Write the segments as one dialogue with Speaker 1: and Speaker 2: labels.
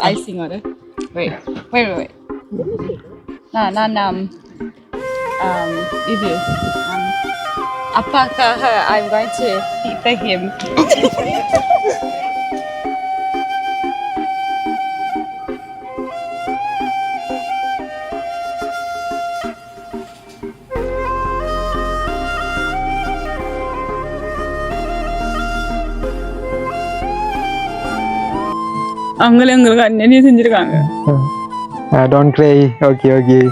Speaker 1: icing on it. Wait. நான் இது அப்பாக்காக I'm going to feed him. அவங்களே உங்களுக்கு அண்ணனே செஞ்சிருக்காங்க.
Speaker 2: Don't cry. Okay.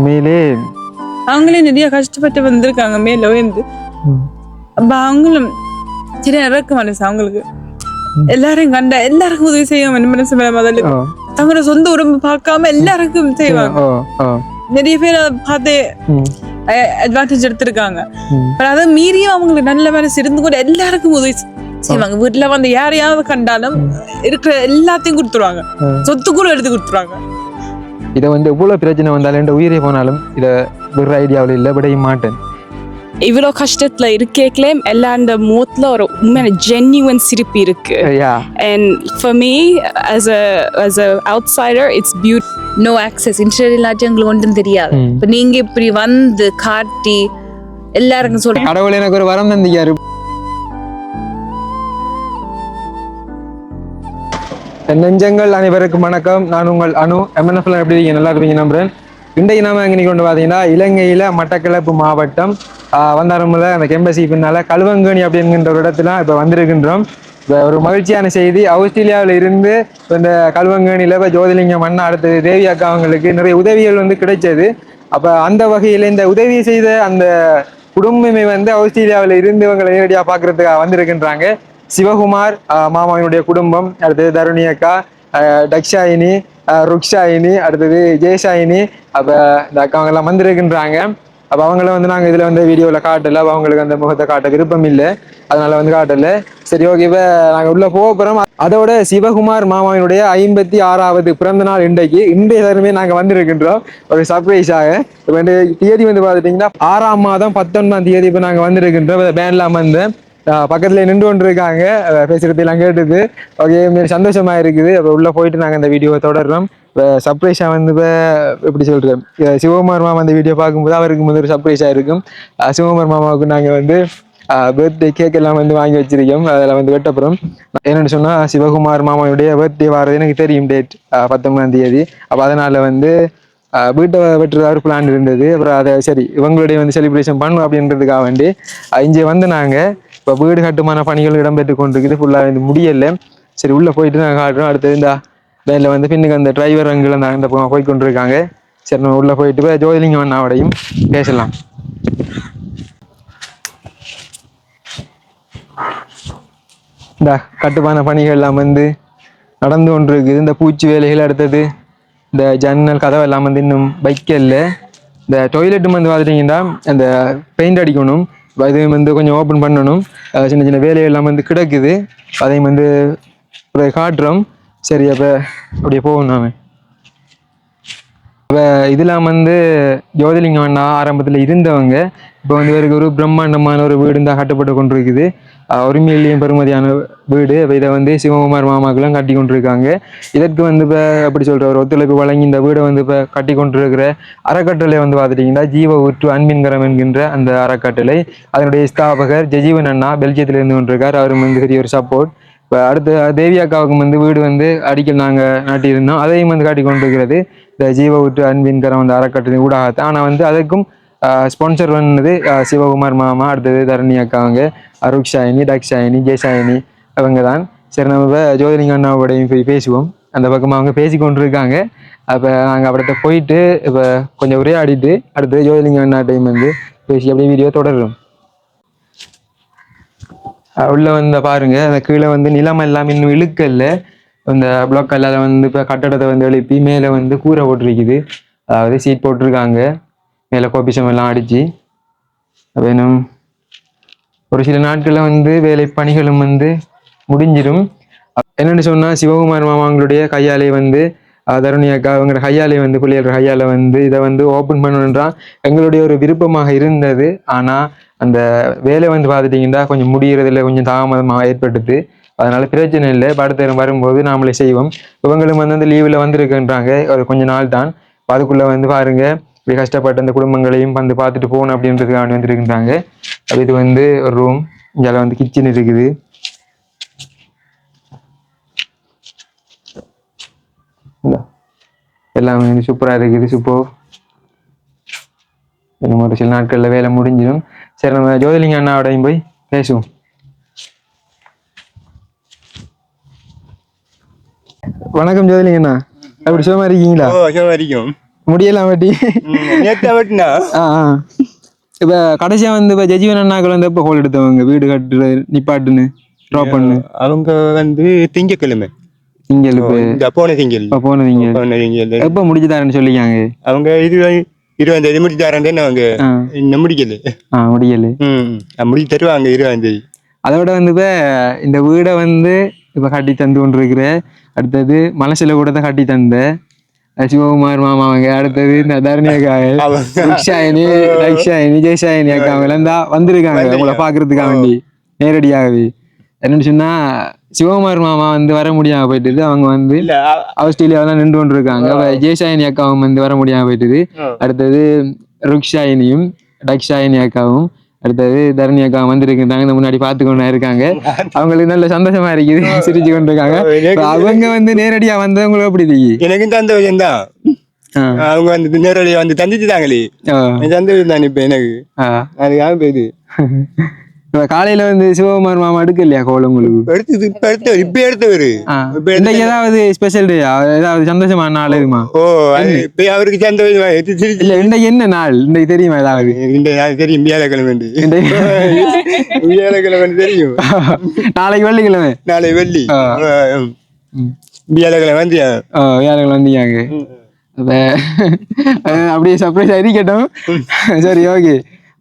Speaker 2: மேலே
Speaker 1: அவங்களே நிறைய கஷ்டப்பட்டு வந்திருக்காங்க மேல வந்து. அப்ப அவங்களும் சரி இறக்க மனசு அவங்களுக்கு எல்லாரையும் கண்டா எல்லாருக்கும் உதவி செய்ய மனசு முதல்ல தங்களோட சொந்த உடம்பு பார்க்காம எல்லாருக்கும் செய்வாங்க. நிறைய பேர் அதை பார்த்து அட்வான்டேஜ் எடுத்திருக்காங்க. அதை மீறியும் அவங்களுக்கு நல்ல மனசு இருந்து கூட எல்லாருக்கும் உதவி செய்வாங்க. வீட்டுல வந்து யாரையாவது கண்டாலும் இருக்கிற எல்லாத்தையும் கொடுத்துருவாங்க, சொத்து கூட எடுத்து கொடுத்துருவாங்க.
Speaker 2: இதை வந்து எவ்வளவு பிரச்சனை வந்தாலும் உயிரே போனாலும் இதை வேற ஐடியாவில் இல்லை விடைய மாட்டேன்.
Speaker 3: இவ்வளோ கஷ்டத்துல இருக்கேக்கலே எல்லாண்ட முகத்துல ஒரு உண்மையான ஜென்யூன் சிரிப்பு இருக்கு. And for me as a outsider it's beautiful.
Speaker 1: No access internet இல்லாட்டி எங்களுக்கு ஒன்றும் தெரியாது. இப்போ நீங்க இப்படி வந்து காட்டி எல்லாருக்கும் சொல்ற
Speaker 2: கடவுள் எனக்கு ஒரு வரம் தந்தியாரு. நெஞ்சங்கள் அனைவருக்கும் வணக்கம். நான் உங்கள் அனு. MNF எப்படி இருக்கீங்க? நல்லா இருப்பீங்க நம்புறேன். இன்றைக்கு நாம எங்கே கொண்டு பார்த்தீங்கன்னா இலங்கையில மட்டக்களப்பு மாவட்டம் வந்தாரமுல அந்த எம்பசி பின்னால கழுவங்கேணி அப்படிங்கிற ஒரு இடத்துல இப்போ வந்திருக்கின்றோம். இப்போ ஒரு மகிழ்ச்சியான செய்தி, ஆஸ்திரேலியாவில் இருந்து இந்த கழுவங்கேணியில் இப்போ ஜோதிலிங்கம் அண்ணா அடுத்தது தேவி அக்கா அவங்களுக்கு நிறைய உதவிகள் வந்து கிடைச்சது. அப்போ அந்த வகையில் இந்த உதவி செய்த அந்த குடும்பமே வந்து ஆஸ்திரேலியாவில் இருந்து இவங்களை நேரடியாக பார்க்கறதுக்காக வந்திருக்கின்றாங்க. சிவகுமார் மாமாவினுடைய குடும்பம், அடுத்தது தருணி அக்கா, டக்ஷாயினி, ருக்ஷாயினி, அடுத்தது ஜெயசாயினி. அப்போ இந்த அக்காவங்க எல்லாம் வந்திருக்கின்றாங்க. அப்போ அவங்கள வந்து நாங்கள் இதில் வந்து வீடியோவில் காட்டலை, அவங்களுக்கு அந்த முகத்தை காட்ட விருப்பம் இல்லை, அதனால வந்து காட்டலை. சரி ஓகே, இப்போ நாங்கள் உள்ள போக போகிறோம். அதோட சிவகுமார் மாமாவினுடைய 56வது பிறந்த நாள் இன்றைய தருமே நாங்கள் வந்திருக்கின்றோம் ஒரு சர்ப்ரைஸாக. இப்போ வந்து தேதி வந்து பார்த்துட்டிங்கன்னா 6ஆம் மாதம் 19ஆம் தேதி இப்போ நாங்கள் வந்திருக்கின்றோம். பேன்லாம் வந்து பக்கத்துல நின்று கொண்டு இருக்காங்க, பேசுறதெல்லாம் கேட்டுது. ஓகே, சந்தோஷமா இருக்குது. அப்போ உள்ள போயிட்டு நாங்கள் அந்த வீடியோவை தொடர்றோம். இப்போ சர்ப்ரைஸா வந்து இப்போ எப்படி சொல்றேன், சிவகுமார் மாமா அந்த வீடியோ பார்க்கும்போது அவருக்கு வந்து ஒரு சர்ப்ரைஸா இருக்கும். சிவகுமார் மாமாவுக்கு நாங்கள் வந்து பர்த்டே கேக் எல்லாம் வந்து வாங்கி வச்சிருக்கோம். அதில் வந்து வெட்டப்புறம் என்னென்னு சொன்னால் சிவகுமார் மாமாவுடைய பர்த்டே வாரது எனக்கு தெரியும், டேட் 19ஆம் தேதி. அப்போ அதனால வந்து வீட்டை வெட்டுறது ஒரு பிளான் இருந்தது. அப்புறம் அதை சரி இவங்களுடைய வந்து செலிப்ரேஷன் பண்ணும் அப்படின்றதுக்காக வேண்டி இங்கே வந்து நாங்கள் இப்போ வீடு கட்டுமான பணிகள் இடம்பெற்று கொண்டிருக்குது. ஃபுல்லாக வந்து முடியலை. சரி உள்ளே போயிட்டு நாங்கள் காட்டுறோம். அடுத்தது இந்த வேனில் வந்து பின்னுக்கு அந்த டிரைவர் அங்கிள் அந்த பக்கம் போய் கொண்டிருக்காங்க. சரி நம்ம உள்ளே போயிட்டு போய் ஜோதிலிங்கம் அண்ணாவோடையும் பேசலாம். இந்த கட்டுமான பணிகள் எல்லாம் வந்து நடந்து கொண்டு இருக்குது. இந்த பூச்சி வேலைகள், அடுத்தது இந்த ஜன்னல் கதவை எல்லாம் வந்து இன்னும் வைக்கல. இந்த டொய்லெட்டும் வந்து பார்த்துட்டிங்கன்னா அந்த பெயிண்ட் அடிக்கணும், இதையும் வந்து கொஞ்சம் ஓப்பன் பண்ணணும். சின்ன சின்ன வேலைகள் எல்லாம் வந்து கிடக்குது, அதையும் வந்து காட்டுறோம். சரி அப்போ அப்படியே போகணும் நாம. இப்போ இதெல்லாம் வந்து ஜோதிலிங்கம் அண்ணா ஆரம்பத்தில் இருந்தவங்க. இப்போ வந்து இவருக்கு ஒரு பிரம்மாண்டமான ஒரு வீடு தான் கட்டப்பட்டு கொண்டு இருக்குது. 1 மில்லியன் பெறுமதியான வீடு. இப்போ இதை வந்து சிவகுமார் மாமாக்கெல்லாம் கட்டி கொண்டிருக்காங்க. இதற்கு வந்து இப்போ அப்படி சொல்கிற ஒரு ஒத்துழைப்பு வழங்கி இந்த வீடை வந்து இப்போ கட்டி கொண்டிருக்கிற அறக்கட்டளை வந்து பார்த்துட்டிங்கன்னா ஜீவ ஊற்று அன்பின்கரம் என்கின்ற அந்த அறக்கட்டளை. அதனுடைய ஸ்தாபகர் ஜெஜீவன் அண்ணா பெல்ஜியத்தில் இருந்து கொண்டிருக்கார். அவரும் வந்து பெரிய ஒரு சப்போர்ட். இப்போ அடுத்து தேவி அக்காவுக்கும் வந்து வீடு வந்து அடிக்கல் நாங்கள் நாட்டியிருந்தோம், அதையும் வந்து காட்டி கொண்டிருக்கிறது இந்த ஜீவ ஊற்று அன்பின்கரம் அந்த அறக்கட்டளை ஊடாகத்தான். ஆனால் வந்து அதுக்கும் ஸ்பான்சர் பண்ணது சிவகுமார் மாமா, அடுத்தது தரணி அக்காவங்க, ருக்ஷாயினி, டக்ஷாயினி, ஜெயசாயினி அவங்க தான். சரி நம்ம இப்போ ஜோதிலிங்கம் அண்ணாவோடையும் போய் பேசுவோம். அந்த பக்கமாக அவங்க பேசி கொண்டு இருக்காங்க. அப்போ நாங்கள் அவர்கிட்ட போயிட்டு இப்போ கொஞ்சம் உரையாடிட்டு அடுத்தது ஜோதிலிங்கம் அண்ணாட்டையும் வந்து பேசி அப்படியே வீடியோ தொடரும். உள்ள வந்து பாருங்க, அந்த கீழே வந்து நிலம் எல்லாம் இன்னும் இழுக்கல்ல. இந்த பிளாக் கல்லால் வந்து இப்போ கட்டடத்தை வந்து எழுப்பி மேலே வந்து கூரை போட்டிருக்குது, அதாவது சீட் போட்டிருக்காங்க. மேலே கோபிசம் எல்லாம் அடிச்சு வேணும். ஒரு சில நாட்களில் வந்து வேலை பணிகளும் வந்து முடிஞ்சிடும். என்னென்னு சொன்னால் சிவகுமார் மாமாங்களுடைய கையாலே வந்து தருணி அக்கா அவங்களோட கையாலே வந்து பிள்ளைகளோட கையால் வந்து இதை வந்து ஓப்பன் பண்ணணுன்றான் எங்களுடைய ஒரு விருப்பமாக இருந்தது. ஆனால் அந்த வேலை வந்து பார்த்துட்டிங்கன்னா கொஞ்சம் முடிகிறதுல கொஞ்சம் தாமதமாக ஏற்பட்டுது. அதனால பிரச்சனை இல்லை. அடுத்த வரும்போது நாமளே செய்வோம். இவங்களும் வந்து அந்த லீவில் வந்திருக்குன்றாங்க, ஒரு கொஞ்ச நாள் தான். அதுக்குள்ள வந்து பாருங்க இப்படி கஷ்டப்பட்டு அந்த குடும்பங்களையும் வந்து பார்த்துட்டு போகணும் அப்படின்றதுக்காக வந்துருக்குறாங்க. இது வந்து ஒரு ரூம், இங்கே வந்து கிச்சன் இருக்குது. எல்லாமே வந்து சூப்பராக இருக்குது. சூப்பர். இன்னும் ஒரு சில நாட்களில் வேலை முடிஞ்சிடும். சரி, நம்ம ஜோதிலிங்க அண்ணாவோடையும் போய் பேசுவோம். வணக்கம் ஜோதிலிங்க அண்ணா, அப்படி சும்மா இருக்கீங்களா? முடியலாம் வெட்டி இப்ப கடைசியா வந்து இப்ப ஜெஜீவன் அண்ணாக்கள் வந்து எப்ப ஹோல் எடுத்தவங்க வீடு கட்டுற நிப்பாட்டுன்னு ட்ராப் பண்ணு?
Speaker 4: அவங்க வந்து திங்கக்கிழமை
Speaker 2: திங்கள்
Speaker 4: போன திங்கள்
Speaker 2: எப்ப முடிச்சுதாருன்னு சொல்லிக்காங்க.
Speaker 4: அவங்க 20ஆம் தேதி முடிச்சாரன். அவங்க இன்னும் முடிக்கல. முடிச்சு தருவாங்க 20ஆம் தேதி.
Speaker 2: அதோட வந்து இப்ப இந்த வீடை வந்து இப்ப கட்டி தந்து கொண்டு இருக்கிற. அடுத்தது மனசுல கூட தான் கட்டி தந்த சிவகுமார் மாமா அவங்க. அடுத்தது இந்த தரணியக்காயினி ஜெய்சாயினி அக்கா அவங்க எல்லாம் தான் வந்திருக்காங்க உங்களை பாக்குறதுக்காக வேண்டி நேரடியாகவே. என்னன்னு சொன்னா சிவகுமார் மாமா வந்து வர முடியாம போயிட்டு அவங்க வந்து ஆஸ்திரேலியாவெல்லாம் நின்று கொண்டு இருக்காங்க. ஜெய்சாயினி அக்காவும் வந்து வர முடியாம போயிட்டு. அடுத்தது ருக்ஷாயினியும் டக்ஷாயினி அக்காவும் அடுத்தது தரணி அக்காவும் வந்திருக்காங்க. இந்த முன்னாடி பார்த்து கொண்டு இருக்காங்க. அவங்களுக்கு நல்ல சந்தோஷமா இருக்குது, சிரிச்சு கொண்டு இருக்காங்க. அவங்க வந்து நேரடியா வந்தவங்களுக்கு அப்படி இருக்கு.
Speaker 4: எனக்கு சந்தோஷம் தான். அவங்க வந்து நேரடியா வந்து தந்துச்சுதாங்களே சந்தோஷம் தான். இப்ப எனக்கு அதுக்காக போயிது.
Speaker 2: காலையில வந்து சிவகுமார் மாமா எடுக்க இல்லையா கோலம் உங்களுக்கு?
Speaker 4: இப்ப எடுத்தவரு
Speaker 2: ஏதாவது ஸ்பெஷல் டே, ஏதாவது சந்தோஷமான நாள் இருக்குமா?
Speaker 4: இப்ப அவருக்கு சந்தோஷமா
Speaker 2: இல்ல. இன்னைக்கு என்ன நாள் இன்னைக்கு தெரியுமா? ஏதாவது
Speaker 4: தெரியும். வியாழக்கிழமை வியாழக்கிழமை தெரியும்.
Speaker 2: நாளைக்கு வெள்ளிக்கிழமை.
Speaker 4: நாளைக்கு வெள்ளி வியாழக்கிழமை வந்தியா?
Speaker 2: வியாழக்கிழமை வந்தீங்க. அப்படியே சர்ப்ரைஸ் இருக்கட்டும். சரி, ஓகே.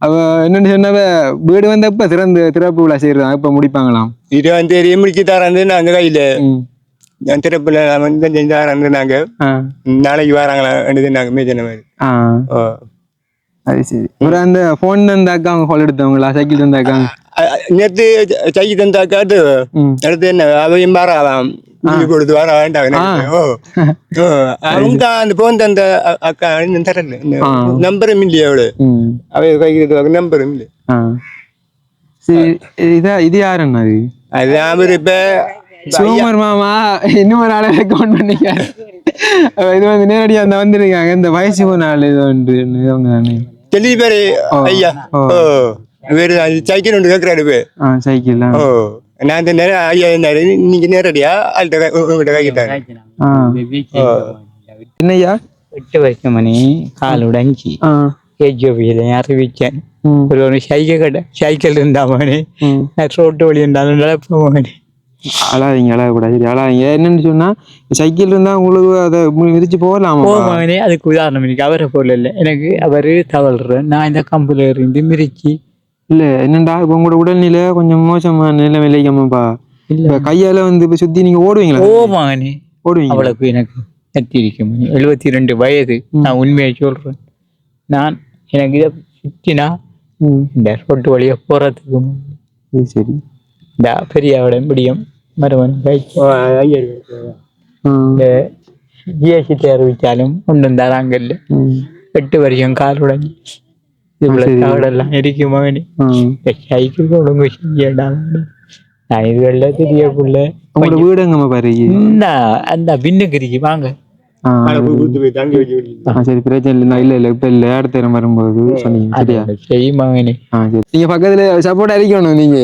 Speaker 2: அவ என்னன்னு சொன்னாவ வீடு வந்து எப்ப திறப்பு விழா செய்யறாங்க, எப்ப முடிப்பாங்களாம்?
Speaker 4: 20ஆம் தேதி முடிச்சு தராந்து நாங்க கையில திறப்புல வந்து செஞ்சாராந்து நாங்க. நாளைக்கு வராங்களா நாங்க மேஜன மாதிரி.
Speaker 2: அது சரி. ஒரு அந்த போன் தந்தாக்கா அவங்க ஹோல் எடுத்தவங்களா? சைக்கிள் தந்தாக்கா?
Speaker 4: நேற்று சைக்கிள் தந்தாக்கா அடுத்து என்ன அவையும் வராலாம் கொடுத்து வர வேண்டாம். அவங்க அந்த போன் தந்த அக்கா தரல, நம்பரும் இல்லையா அவளு? அவை கைக்கு நம்பரும் இல்லை.
Speaker 2: இது யாருன்னா?
Speaker 4: அது அவரு இப்ப
Speaker 2: சிவகுமார் மாமா இன்னும் ஒரு ஆளை ரெக்கமெண்ட் பண்ணிக்காரு. இது வந்து நேரடியா அந்த வந்திருக்காங்க. இந்த வயசு நாள் இது ஒன்று
Speaker 4: தெளிவு பேரு ஐயா. வேறு சைக்கிள் ஒன்று கேட்கறாரு.
Speaker 2: சைக்கிள்
Speaker 4: நான் ஐயா நீங்க நேரடியா உங்ககிட்ட கைக்கிட்டாங்க.
Speaker 2: என்னையா
Speaker 5: 8 வயசு மணி கால் உடைஞ்சி கேஜிஓபியில அறிவிச்சேன். ஒரு சைக்கிள் இருந்தா மணி ரோட்டு வழி இருந்தாலும் நடப்ப மணி.
Speaker 2: அழாதீங்க, அழகக்கூடாது. சரி, அழாதீங்க. என்னன்னு சொன்னா சைக்கிள் இருந்தா உங்களுக்கு அதை மிதிச்சு போகலாமா?
Speaker 5: போவானே. அதுக்கு உதாரணம் எனக்கு அவரை போல இல்லை. எனக்கு அவரு தவழ்றேன், நான் இந்த கம்புல இருந்து மிதிச்சு.
Speaker 2: இல்ல என்னண்டா இப்ப உங்களோட உடல்நிலை கொஞ்சம் மோசமான நிலைமை இல்லையாமாப்பா? இல்ல கையால வந்து இப்ப சுத்தி நீங்க ஓடுவீங்களா?
Speaker 5: போவானே ஓடுவீங்க. அவளுக்கு எனக்கு 72 வயது. நான் உண்மையை சொல்றேன். நான் எனக்கு இதை சுத்தினா இந்த ரோட்டு வழியா போறதுக்கு
Speaker 2: சரி
Speaker 5: இந்த பெரியாவோட முடியும் மருமன் ஜிஎஸ்டி அறிவிச்சாலும் ஒன்றும் தராங்கல்ல. 8 வருஷம் கால் உடஞ்சி இவ்வளவுலாம் இருக்குமா? சைக்கிள் ஒழுங்கு செஞ்சா நான் இது வெள்ள தெரியக்குள்ள
Speaker 2: வீடு எங்கம்மா பாருங்க.
Speaker 5: அந்த பின்னுக்கு வாங்க.
Speaker 2: சரி, பிரச்சனை இல்லை. இல்ல இப்ப இல்ல, அடுத்த நேரம் வரும்போது சொன்னீங்க. சரியா?
Speaker 5: செய்யுமா?
Speaker 2: நீங்க பக்கத்துல சப்போர்ட் அடிக்கணும். நீங்க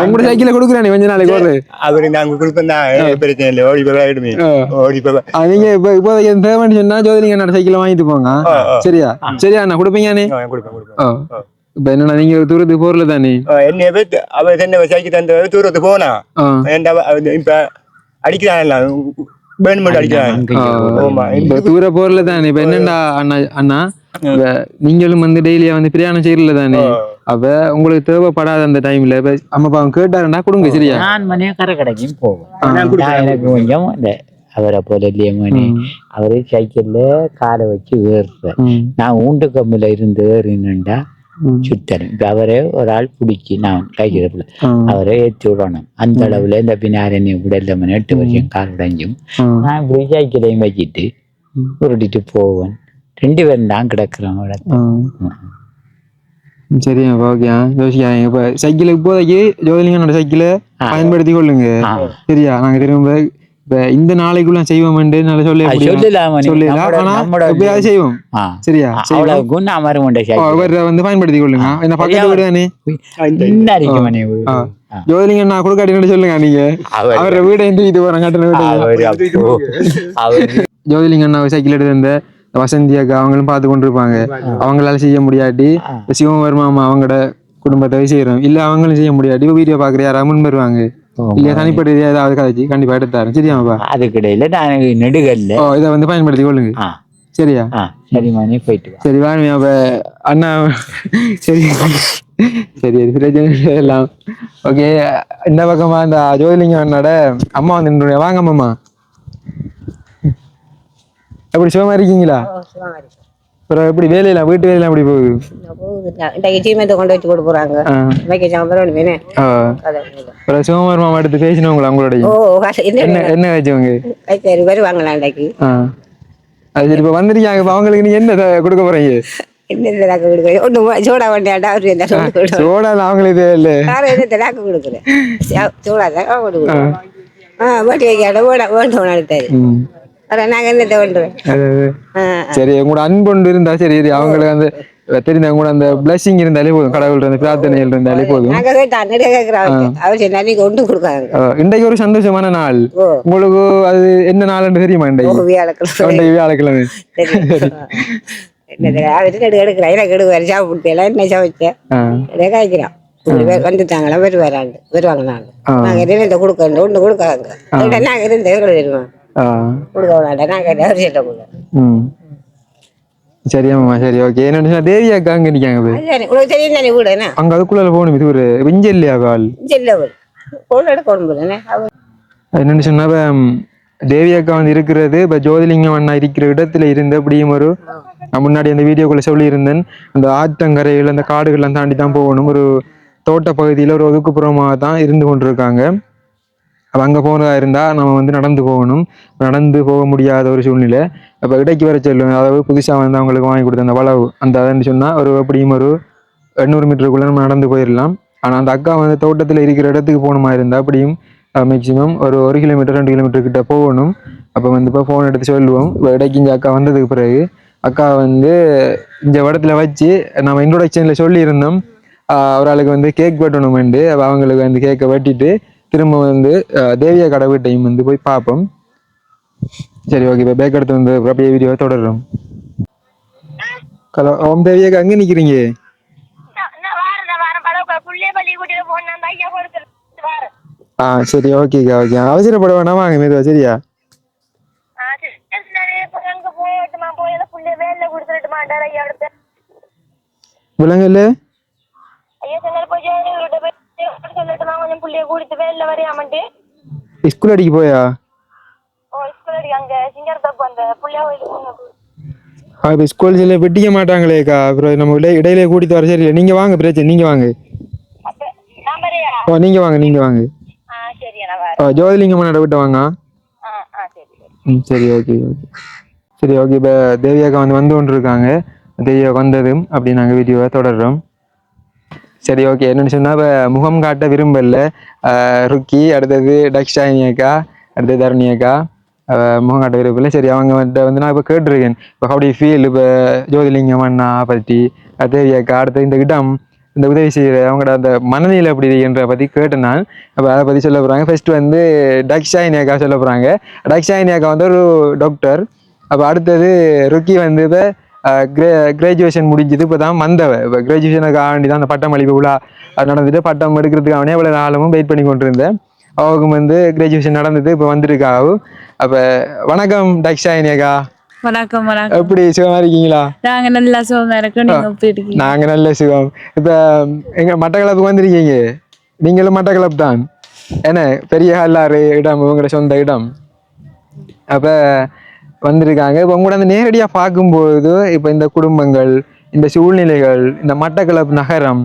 Speaker 2: உங்களோட சைக்கிள கொடுக்குறானே கொஞ்ச நாளைக்கு ஒரு
Speaker 4: அவரு நாங்க கொடுப்போம். பிரச்சனை இல்லை, ஓடி போயிடுமே.
Speaker 2: நீங்க இப்போதைக்கு தேவைன்னு சொன்னா ஜோதிலிங்க என்னோட சைக்கிள வாங்கிட்டு போங்க. சரியா? சரியா அண்ணா கொடுப்பீங்கண்ணே? இப்ப என்னன்னா நீங்க தூரத்துக்கு போறல தானே?
Speaker 4: என்ன அவ என்ன சைக்கிள் தந்த தூரத்துக்கு போனா இப்ப அடிக்கிறான்
Speaker 2: தூர போறல தானே. இப்ப என்னண்டா அண்ணா நீங்களும் வந்து டெய்லியா வந்து பிரயாணம் செய்யறல தானே? அப்ப உங்களுக்கு தேவைப்படாத அந்த டைம்ல இப்ப அம்மா அவங்க கேட்டாருன்னா கொடுங்க. சரியா?
Speaker 5: நான் மணியா கரை கடைக்கும் போவேன். எனக்கு கொஞ்சம் இந்த அவரை போல இல்லையே மணி. அவரு சைக்கிள்ல காலை வச்சு ஏறுறேன். நான் ஊண்டு கம்மில இருந்து ஏறினேன்டா சுத்தணும். இப்ப அவரே ஒரு ஆள் பிடிச்சி நான் கைக்கிறப்பில்ல அவரே ஏற்றி விடணும். அந்த அளவுல இந்த பின்னாரணி விடல 8 வருஷம் கால் உடைஞ்சும் நான் இப்படி சைக்கிளையும் வச்சுட்டு உருட்டிட்டு போவேன். 2 பேரும் தான் கிடக்குறோம்.
Speaker 2: சரியா ஓகே யோசிக்காங்க. இப்ப சைக்கிள் இப்போதைக்கு ஜோதிலிங்கனோட சைக்கிளை பயன்படுத்தி கொள்ளுங்க. சரியா நாங்க திரும்ப இப்ப இந்த நாளைக்குள்ள செய்வோம் சொல்லலாம் செய்வோம். சரியா வந்து பயன்படுத்தி கொள்ளுங்க. என்ன பக்கத்து வீடு தானே ஜோதிலிங்கன் நான் கொடுக்காட்டி சொல்லுங்க. நீங்க அவர வீட இது போறேன் கட்டண ஜோதிலிங்கன் சைக்கிள் எடுத்து வந்த வசந்தி அக்கா அவங்களும் பார்த்து கொண்டு இருப்பாங்க. அவங்களால செய்ய முடியாட்டி சிவவர்மா அவங்களோட குடும்பத்தை செய்யறோம். இல்ல அவங்களும் செய்ய முடியாட்டி வீடியோ பாக்குற யாராவது முன் வருவாங்க. இல்லையா தனிப்பட்ட ஏதாவது கதைச்சு கண்டிப்பா எடுத்தாரு. சரியாப்பா அதுக்கிடையில நான் நெடுகல்ல இதை வந்து பயன்படுத்தி கொள்ளுங்க. சரியா சரிம்மா நீ போயிட்டு சரி வாங்க. அப்ப அண்ணா சரி சரி பிரச்சனை எல்லாம் ஓகே. இந்த பக்கமா இந்த ஜோதிலிங்கம் அண்ணோட அம்மா வந்து வாங்க அம்மா. எப்படி சுகமா இருக்கீங்களா? அப்புறம் எப்படி வேலையெல்லாம் வீட்டு வேலையெல்லாம் எப்படி போகுது?
Speaker 6: கொண்டு வச்சு கொடுக்குறாங்க.
Speaker 2: சிவகுமார் மாமா எடுத்து பேசினவங்களா உங்களோட என்ன வச்சவங்க
Speaker 6: வருவாங்களா?
Speaker 2: அது சரி இப்ப வந்திருக்காங்க. இப்ப அவங்களுக்கு நீங்க என்ன கொடுக்க போறீங்க?
Speaker 6: சோடா வண்டியாண்டா
Speaker 2: சோடா அவங்களுக்கு இல்ல
Speaker 6: கொடுக்குறேன். சோடா தான் கொடுக்குறேன். வட்டி வைக்காட வேண்டாம்.
Speaker 2: சரி உங்களோட அன்பொண்டு இருந்தா சரி அவங்களுக்கு அந்த தெரிந்த கூட அந்த பிளஸிங் இருந்தாலே போதும். கடவுள் அந்த பிரார்த்தனைகள் இருந்தாலே போதும். இன்றைக்கு ஒரு சந்தோஷமான நாள் உங்களுக்கு. அது என்ன நாள்னு தெரியுமா? இன்றைக்கு வியாழக்கிழமை.
Speaker 6: வந்துட்டாங்களா வருவாங்க. நாங்க கொடுக்க ஒண்ணு கொடுக்காங்க. நாங்க தெரியுமா
Speaker 2: சரியாமா சரி ஓகே. என்ன தேவி அக்கா அங்க நிக்காங்க. அங்க அதுக்குள்ள போகணும். இது ஒரு விஞ்சல்லையா கால் என்னன்னு சொன்னா தேவி அக்கா வந்து இருக்கிறது இப்ப ஜோதிலிங்கம் அண்ணா இருக்கிற இடத்துல இருந்து அப்படியும் ஒரு முன்னாடி அந்த வீடியோக்குள்ள சொல்லி இருந்தேன். அந்த ஆற்றங்கரையில் அந்த காடுகள்லாம் தாண்டி தான் போகணும். ஒரு தோட்ட பகுதியில ஒரு ஒதுக்குப்புறமாக தான் இருந்து கொண்டிருக்காங்க. அப்போ அங்கே போனதா இருந்தால் நம்ம வந்து நடந்து போகணும். நடந்து போக முடியாத ஒரு சூழ்நிலை. அப்போ இடைக்கு வர செல்லும். அதாவது புதுசாக வந்து அவங்களுக்கு வாங்கி கொடுத்த அந்த வளவு அந்த அதுன்னு சொன்னால் ஒரு எப்படியும் ஒரு 800 மீட்டருக்குள்ளே நம்ம நடந்து போயிடலாம். ஆனால் அந்த அக்கா வந்து தோட்டத்தில் இருக்கிற இடத்துக்கு போகணுமா இருந்தால் அப்படியும் மேக்சிமம் ஒரு 1 கிலோமீட்டர் 2 கிலோமீட்டர் கிட்ட போகணும். அப்போ வந்து இப்போ ஃபோன் எடுத்து சொல்லுவோம். இப்போ இடைக்கு இந்த அக்கா வந்ததுக்கு பிறகு அக்கா வந்து இந்த இடத்துல வச்சு நம்ம இன்ட்ரோடக்ஷனில் சொல்லியிருந்தோம். ஒரு ஆளுக்கு வந்து கேக் வெட்டணுமெண்டு. அப்போ அவங்களுக்கு வந்து கேக்கை வெட்டிட்டு திரும்ப வந்து தேவியா கடை வீட்டையும் வந்து போய் பார்ப்போம். சரி ஓகே. இப்போ பேக் எடுத்து வந்து அப்படியே வீடியோவை தொடர்றோம். ஹலோ ஓம் தேவியாக்கு அங்கே நிற்கிறீங்க? சரி ஓகேக்கா ஓகே. அவசரப்பட வேணாமா அங்கே மெதுவா சரியா? விலங்கல்ல ஸ்கூல் அடிக்க போயா? ஸ்கூல் வெட்டிக்க மாட்டாங்களேக்கா. அப்புறம் நம்ம இடையில கூட்டிட்டு வர சரியில்லை. நீங்க வாங்க பிரச்சனை. நீங்க வாங்க நீங்க வாங்க ஜோதிலிங்கம் விட்டு வாங்க. சரி ஓகே ஓகே சரி ஓகே. இப்போ தேவியாக்கா வந்து கொண்டு இருக்காங்க. தேவியா வந்ததும் அப்படி நாங்கள் வீடியோவை தொடர்றோம். சரி ஓகே. என்னன்னு சொன்னா இப்போ முகம் காட்ட விரும்பல ருக்கி, அடுத்தது டக்ஷாயினி அக்கா, அடுத்தது தருணி அக்கா முகம் காட்ட விரும்பல. சரி அவங்க வந்து நான் இப்போ கேட்டிருக்கேன் இப்போ அப்படி ஃபீல் இப்போ ஜோதிலிங்கம் அண்ணா பற்றி தேவி அக்கா அடுத்தது இந்த இடம் இந்த உதவி செய்கிற அவங்களோட அந்த மனநிலை எப்படி என்ற பற்றி கேட்டேன் நான். அப்போ அதை பற்றி சொல்ல போகிறாங்க. ஃபர்ஸ்ட் வந்து டக்ஷாயினி அக்கா சொல்ல போகிறாங்க. டக்ஷாயினி அக்கா வந்து ஒரு டாக்டர். அப்போ அடுத்தது ருக்கி வந்து இப்போ கிராஜுவேஷன் முடிஞ்சது. இப்போ தான் வந்தவ. இப்போ கிராஜுவேஷனுக்கு ஆண்டி தான் அந்த பட்டமளிப்பு விழா நடந்துட்டு பட்டம் எடுக்கிறதுக்காகவே அவ்வளோ நாளும் வெயிட் பண்ணி கொண்டு இருந்தேன். அவருக்கும் வந்து கிராஜுவேஷன் நடந்தது. இப்போ வந்திருக்கா. அப்போ வணக்கம் டக்ஷாயினி அக்கா.
Speaker 1: வணக்கம் வணக்கம்.
Speaker 2: எப்படி சுகமா இருக்கீங்களா?
Speaker 1: நாங்க நல்லா சுகமா இருக்கோம். நீங்க எப்படி இருக்கீங்க?
Speaker 2: நாங்க நல்ல சுகம். இப்ப எங்க மட்டக்களப்புக்கு வந்திருக்கீங்க. நீங்களும் மட்டக்களப்பு தான் என்ன? பெரிய ஹல்லாறு இடம் உங்களோட சொந்த இடம். அப்ப வந்திருக்காங்க. இப்போ உங்களோட அந்த நேரடியாக பார்க்கும்போது இப்போ இந்த குடும்பங்கள் இந்த சூழ்நிலைகள், இந்த மட்டக்களப்பு நகரம்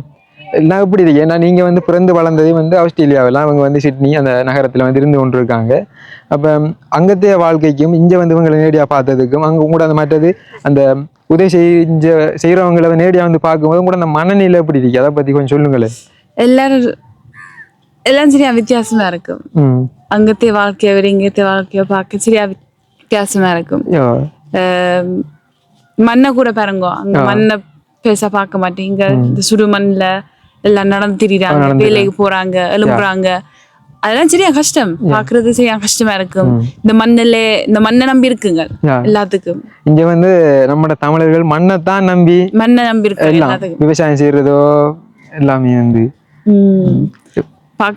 Speaker 2: எல்லாம் எப்படி இருக்கு? ஏன்னா நீங்க வந்து பிறந்து வளர்ந்ததே வந்து ஆஸ்திரேலியாவில், அவங்க வந்து சிட்னி அந்த நகரத்துல வந்து இருந்து கொண்டு இருக்காங்க. அப்ப அங்கத்தைய வாழ்க்கைக்கும் இங்க வந்து இவங்களை நேரடியா பார்த்ததுக்கும் அங்க கூட அந்த மற்றது அந்த உதவி செய்யறவங்களை நேரடியா வந்து பார்க்கும்போது கூட அந்த மனநிலை எப்படி இருக்கு? அதை பத்தி கொஞ்சம் சொல்லுங்களேன்.
Speaker 1: எல்லாம் சரியா வித்தியாசமா இருக்கும். அங்கத்தே வாழ்க்கையை விட இங்கத்தே வாழ்க்கைய பார்க்க சரியா வித்தியாசமா இருக்கும். மண்ணை கூட பாருங்க, அங்க மண்ணை பெருசா பார்க்க மாட்டேங்க. இந்த சுடு மண்ணில் எல்லாம் நடந்து திரிறாங்க, வேலைக்கு போறாங்க, எழும்புறாங்க. அதெல்லாம் சரியா கஷ்டம், பாக்குறது சரியா கஷ்டமா இருக்கும். இந்த மண்ணை நம்பி இருக்குங்க எல்லாத்துக்கும்.
Speaker 2: இங்க வந்து நம்ம தமிழர்கள் மண்ணை நம்பி
Speaker 1: இருக்கு,
Speaker 2: விவசாயம் செய்யறதோ எல்லாமே வந்து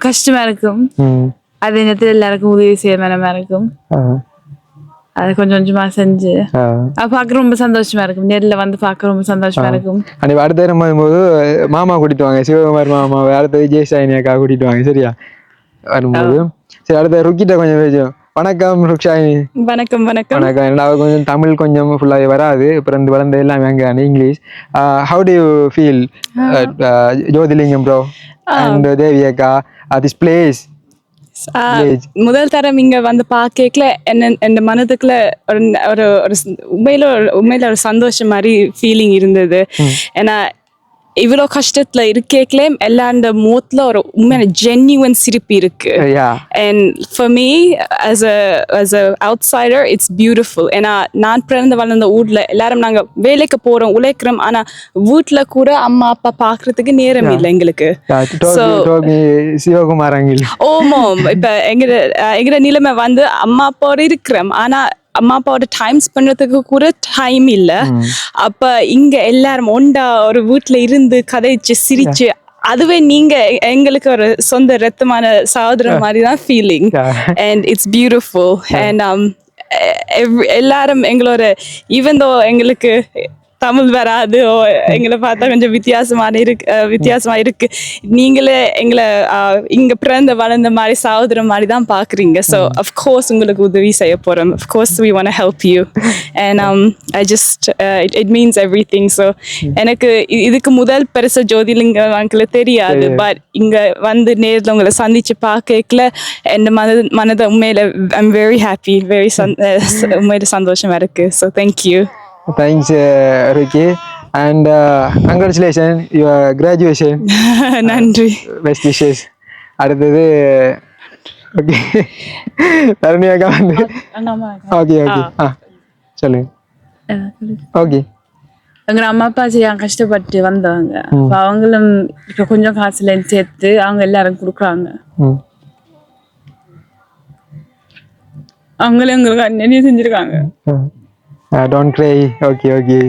Speaker 1: கஷ்டமா இருக்கும். அதே நேரத்துல எல்லாருக்கும் உதவி செய்ய மனமா இருக்கும். அது கொஞ்சம் கொஞ்சமா செஞ்சு பார்க்க ரொம்ப சந்தோஷமா இருக்கும். நேர்ல வந்து பார்க்க ரொம்ப சந்தோஷமா இருக்கும்.
Speaker 2: அடுத்த நேரம் வரும்போது மாமா கூட்டிட்டு வாங்க, சிவகுமார் மாமா, அடுத்தது ஜெயசாயினி அக்கா கூட்டிட்டு வாங்க சரியா வரும்போது. சரி, அடுத்த ருக்கிட்ட கொஞ்சம் பேசுவோம். வணக்கம் ருக்ஷாயினி.
Speaker 3: வணக்கம்.
Speaker 2: வணக்கம். அவ கொஞ்சம் தமிழ் கொஞ்சம் ஃபுல்லாக வராது, பிறந்து வளர்ந்து எல்லாம் வேங்கான English. How do you feel Jothilingam bro and Devi அக்கா திஸ் பிளேஸ்?
Speaker 3: முதல் தரம் இங்க வந்து பார்க்கல என் மனதுக்குள்ள ஒரு உண்மையில ஒரு சந்தோஷம் மாதிரி ஃபீலிங் இருந்தது. ஏன்னா இவ்வளோ கஷ்டத்துல இருக்கேக்கலே எல்லாண்ட முகத்துல ஒரு உண்மையான ஜென்யூன் சிரிப்பு இருக்கு. And for me as a outsider it's beautiful. ஏன்னா நான் பிறந்து வளர்ந்த ஊர்ல எல்லாரும் நாங்க வேலைக்கு போறோம், உழைக்கிறோம். ஆனா வீட்டுல கூட அம்மா அப்பா பாக்குறதுக்கு நேரம் இல்லை எங்களுக்கு.
Speaker 2: சிவகுமார்
Speaker 3: ஓமோ, இப்ப எங்க நிலைமை வந்து அம்மா அப்பாவோட இருக்கிறோம், ஆனா அம்மா அப்பாவோட டைம் ஸ்பெண்ட்றதுக்கு கூட டைம் இல்ல. அப்ப இங்க எல்லாரும் ஒண்டா ஒரு வீட்டுல இருந்து கதைச்சு சிரிச்சு, அதுவே நீங்க எங்களுக்கு ஒரு சொந்த ரத்தமான சகோதரன் மாதிரி தான் feeling. And it's beautiful. And எல்லாரும் எங்களோட ஈவன் தோ எங்களுக்கு தமிழ் வராது, எங்களை பார்த்தா கொஞ்சம் வித்தியாசமா இருக்கு, நீங்களே எங்களை இங்க பிறந்த வளர்ந்த மாதிரி சகோதரம் மாதிரி தான் பாக்குறீங்க. ஸோ அஃப்கோர்ஸ் உங்களுக்கு உதவி செய்ய போறோம். Of course we want to help you and I just it means everything. So எனக்கு இதுக்கு முதல் பெருசா ஜோதிலிங்கம் அங்கிள் தெரியாது, பட் இங்க வந்து நேரில் உங்களை சந்திச்சு பார்க்கல என் மனதை உண்மையில I'm very happy, உண்மையில சந்தோஷமா இருக்கு. So thank you.
Speaker 2: Thanks, Ricky, and congratulations your graduation.
Speaker 3: நன்றி.
Speaker 2: Best wishes. அடுத்தது ஓகே தருணியாக்கா வந்து ஓகே சொல்லுங்க. ஓகே,
Speaker 1: எங்க அம்மா அப்பா சரியா கஷ்டப்பட்டு வந்தவங்க. அவங்களும் கொஞ்சம் காசுல சேர்த்து அவங்க எல்லாரும் கொடுக்குறாங்க. அவங்களும் எங்களுக்கு அந்நியம் செஞ்சிருக்காங்க.
Speaker 2: Don't cry. Okay.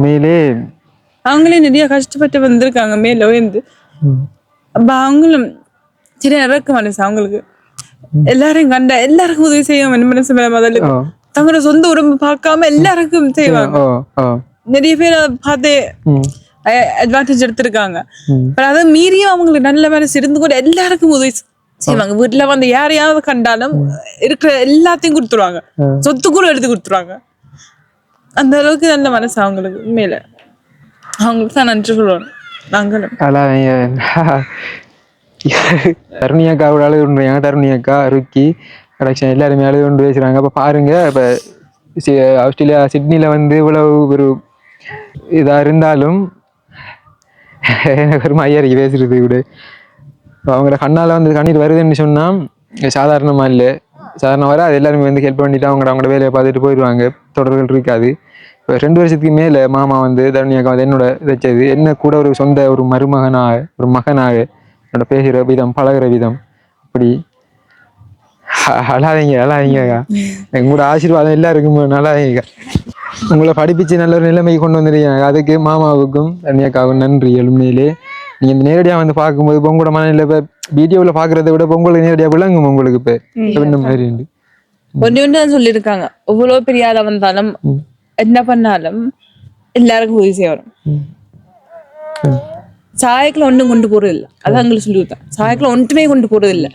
Speaker 2: மேலே
Speaker 1: அவங்களே நிறைய கஷ்டப்பட்டு வந்திருக்காங்க மேல வந்து. அப்ப அவங்களும் சரியா இறக்கமான அவங்களுக்கு எல்லாரையும் கண்டா எல்லாருக்கும் உதவி செய்வாங்க. மனசு மேல முதல்ல தங்களோட சொந்த உடம்பு பார்க்காம எல்லாருக்கும் செய்வாங்க. நிறைய பேர் அதை பார்த்து அட்வான்டேஜ் எடுத்திருக்காங்க. அதை மீறியும் அவங்களுக்கு நல்ல வேலை இருந்து கூட எல்லாருக்கும் உதவி செய்வாங்க. வீட்டுல வந்து யாரையாவது கண்டாலும் இருக்கிற எல்லாத்தையும் கொடுத்துருவாங்க, சொத்து கூட எடுத்து கொடுத்துருவாங்க. அந்த அளவுக்கு நல்ல மனசு அவங்களுக்கு. உண்மையில அவங்களுக்கு தான் நன்றி சொல்லுவோம் நாங்களும்.
Speaker 2: தருணியாக்காவோட அழுது கொண்டு தருணியாக்கா ருக்கி கலெக்ஷன் எல்லாருமே அழுது கொண்டு பேசுறாங்க. அப்ப பாருங்க, இப்ப ஆஸ்திரேலியா சிட்னில வந்து இவ்வளவு ஒரு இதா இருந்தாலும் எனக்கு ஒரு மையாரிக்கு பேசுறது கூட. அவங்கள கண்ணால் வந்து கண்ணீர் வருதுன்னு சொன்னால் சாதாரணமாக இல்லை, சாதாரண வர அது எல்லாருமே வந்து ஹெல்ப் பண்ணிவிட்டு அவங்களோட வேலையை பார்த்துட்டு போயிடுவாங்க, தொடர்கள் இருக்காது. இப்போ 2 வருஷத்துக்கு மேலே மாமா வந்து தருணியாக்கா வந்து என்னோட வச்சது என்ன கூட ஒரு சொந்த ஒரு மகனாக என்னோட பேசுகிற விதம், பழகிற விதம். அப்படி அழாதீங்கக்கா, எங்களோட ஆசீர்வாதம் எல்லாருக்கும் நல்லாதீங்கக்கா. உங்களை படிப்பிச்சு நல்ல ஒரு நிலைமைக்கு கொண்டு வந்துருக்கீங்க. அதுக்கு மாமாவுக்கும் தருணியாக்காவுக்கும் நன்றி. உண்மையிலே நீங்க இந்த நேரடியா வந்து பார்க்கும்போது பொங்கலோட மனநிலை இப்ப வீடியோவில் பாக்குறத விட பொங்கலுக்கு நேரடியா விளங்கும். உங்களுக்கு இப்ப இந்த மாதிரி
Speaker 1: ஒன்று சொல்லியிருக்காங்க, எவ்வளவு பெரிய ஆளா வந்தாலும் என்ன பண்ணாலும் எல்லாருக்கும் உதவி செய்யணும். சாயக்குள்ள ஒன்றும் கொண்டு போறது இல்லை, அதான் எங்களுக்கு சொல்லிவிட்டேன். சாயக்குள்ள ஒன்றுமே கொண்டு போறது இல்லை.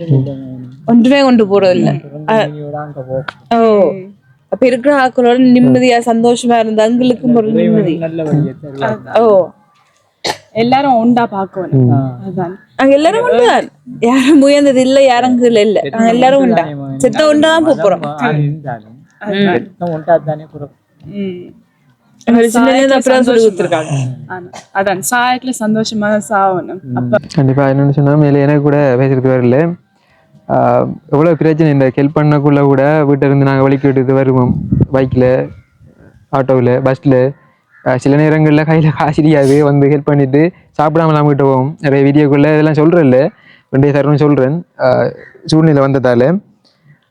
Speaker 1: அப்ப இருக்கிற ஆக்களோட நிம்மதியா சந்தோஷமா இருந்த எங்களுக்கும் ஒரு நிம்மதி. ஓ
Speaker 3: எல்லாரும் உண்டா பார்க்கணும். அதான்
Speaker 1: நாங்க எல்லாரும் உண்டுதான், யாரும் உயர்ந்தது இல்ல, யாரும் கீழே இல்ல, நாங்க எல்லாரும் உண்டா, செத்த உண்டாதான் போறோம்.
Speaker 3: அதான் சாயத்துல சந்தோஷமா சாவணும். அப்ப
Speaker 2: கண்டிப்பா என்னன்னு சொன்னா மேலே எனக்கு கூட பேசுறது வரல. எவ்வளவு பிரச்சனை, இந்த ஹெல்ப் பண்ணக்குள்ள கூட வீட்டில இருந்து நாங்கள் வலிக்கிட்டு வருவோம், பைக்கில், ஆட்டோவில், பஸ்ஸில். சில நேரங்களில் கையில் காசிரியாது வந்து ஹெல்ப் பண்ணிட்டு சாப்பிடாம நம்ம கிட்ட போவோம். நிறைய வீடியோக்குள்ளே இதெல்லாம் சொல்கிறேன்ல, ரெண்டே தரணும் சொல்கிறேன் சூழ்நிலை வந்ததால்.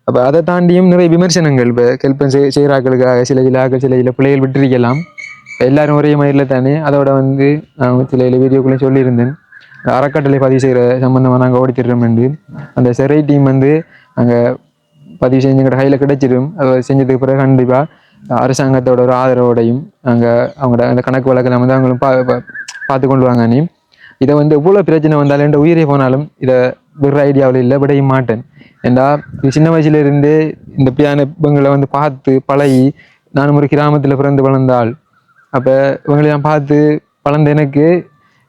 Speaker 2: அப்போ அதை தாண்டியும் நிறைய விமர்சனங்கள், இப்போ ஹெல்ப் செய்கிறாக்களுக்காக சில ஆக்கள் சில பிள்ளைகள் விட்டுருக்கலாம். எல்லாரும் ஒரே மாதிரியில் தானே. அதோட வந்து நான் சில வீடியோக்குள்ளே சொல்லியிருந்தேன், அறக்கட்டளை பதிவு செய்கிற சம்பந்தமாக நாங்கள் ஓடித்திடுறோம்ண்டு. அந்த சிறை டீம் வந்து நாங்கள் பதிவு செஞ்சு எங்கள்கிட்ட கையில் கிடைச்சிடும். அதை செஞ்சதுக்கு பிறகு கண்டிப்பாக அரசாங்கத்தோட ஒரு ஆதரவோடையும் நாங்கள் அவங்களோட அந்த கணக்கு வழக்கெல்லாம் வந்து அவங்களும் பார்த்து கொண்டு வாங்க. நீ இதை வந்து எவ்வளோ பிரச்சனை வந்தாலும் என்ற உயிரே போனாலும் இதை விடுற ஐடியாவில் இல்லை, விடைய மாட்டேன். ஏண்டா சின்ன வயசுலேருந்தே இந்த பிரியான இவங்களை வந்து பார்த்து பழகி, நானும் ஒரு கிராமத்தில் பிறந்து வளர்ந்தாள். அப்போ இவங்களையும் பார்த்து வளர்ந்த எனக்கு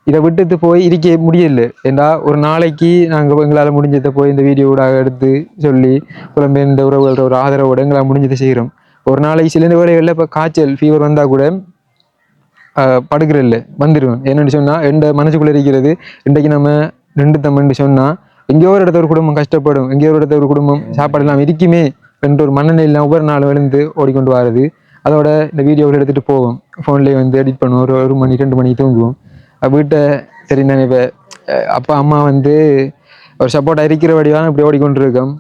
Speaker 2: இதை விட்டுட்டு போய் இருக்க முடியல. ஏண்டா ஒரு நாளைக்கு நாங்கள் எங்களால் முடிஞ்சதை போய் இந்த வீடியோ கூட எடுத்து சொல்லி புலம்பெயர்ந்த உறவுகள ஒரு ஆதரவோடு எங்களால் முடிஞ்சதை செய்கிறோம். ஒரு நாளைக்கு சில வேலைகளில் இப்போ காய்ச்சல் ஃபீவர் வந்தால் கூட படுக்கிறதில்ல, வந்துடுவேன். என்னென்னு சொன்னால் எந்த மனசுக்குள்ளே இருக்கிறது, இன்றைக்கு நம்ம 2 தம்பன்னு சொன்னால் எங்கேயோ ஒரு இடத்த ஒரு குடும்பம் கஷ்டப்படும், எங்கேயோ ஒரு இடத்த ஒரு குடும்பம் சாப்பாடு எல்லாம் இருக்குமே என்ற ஒரு மனநிலையெல்லாம் ஒவ்வொரு நாளும் விழுந்து ஓடிக்கொண்டு வர்றது. அதோட இந்த வீடியோவில் எடுத்துகிட்டு போவோம், ஃபோன்லேயே வந்து எடிட் பண்ணுவோம், ஒரு 1 மணி 2 மணிக்கு தூங்குவோம். வீட்டை சரி நான் இப்போ அப்பா அம்மா வந்து ஒரு சப்போர்ட்டாக இருக்கிற வடிவாக இப்படி ஓடிக்கொண்டிருக்கோம்.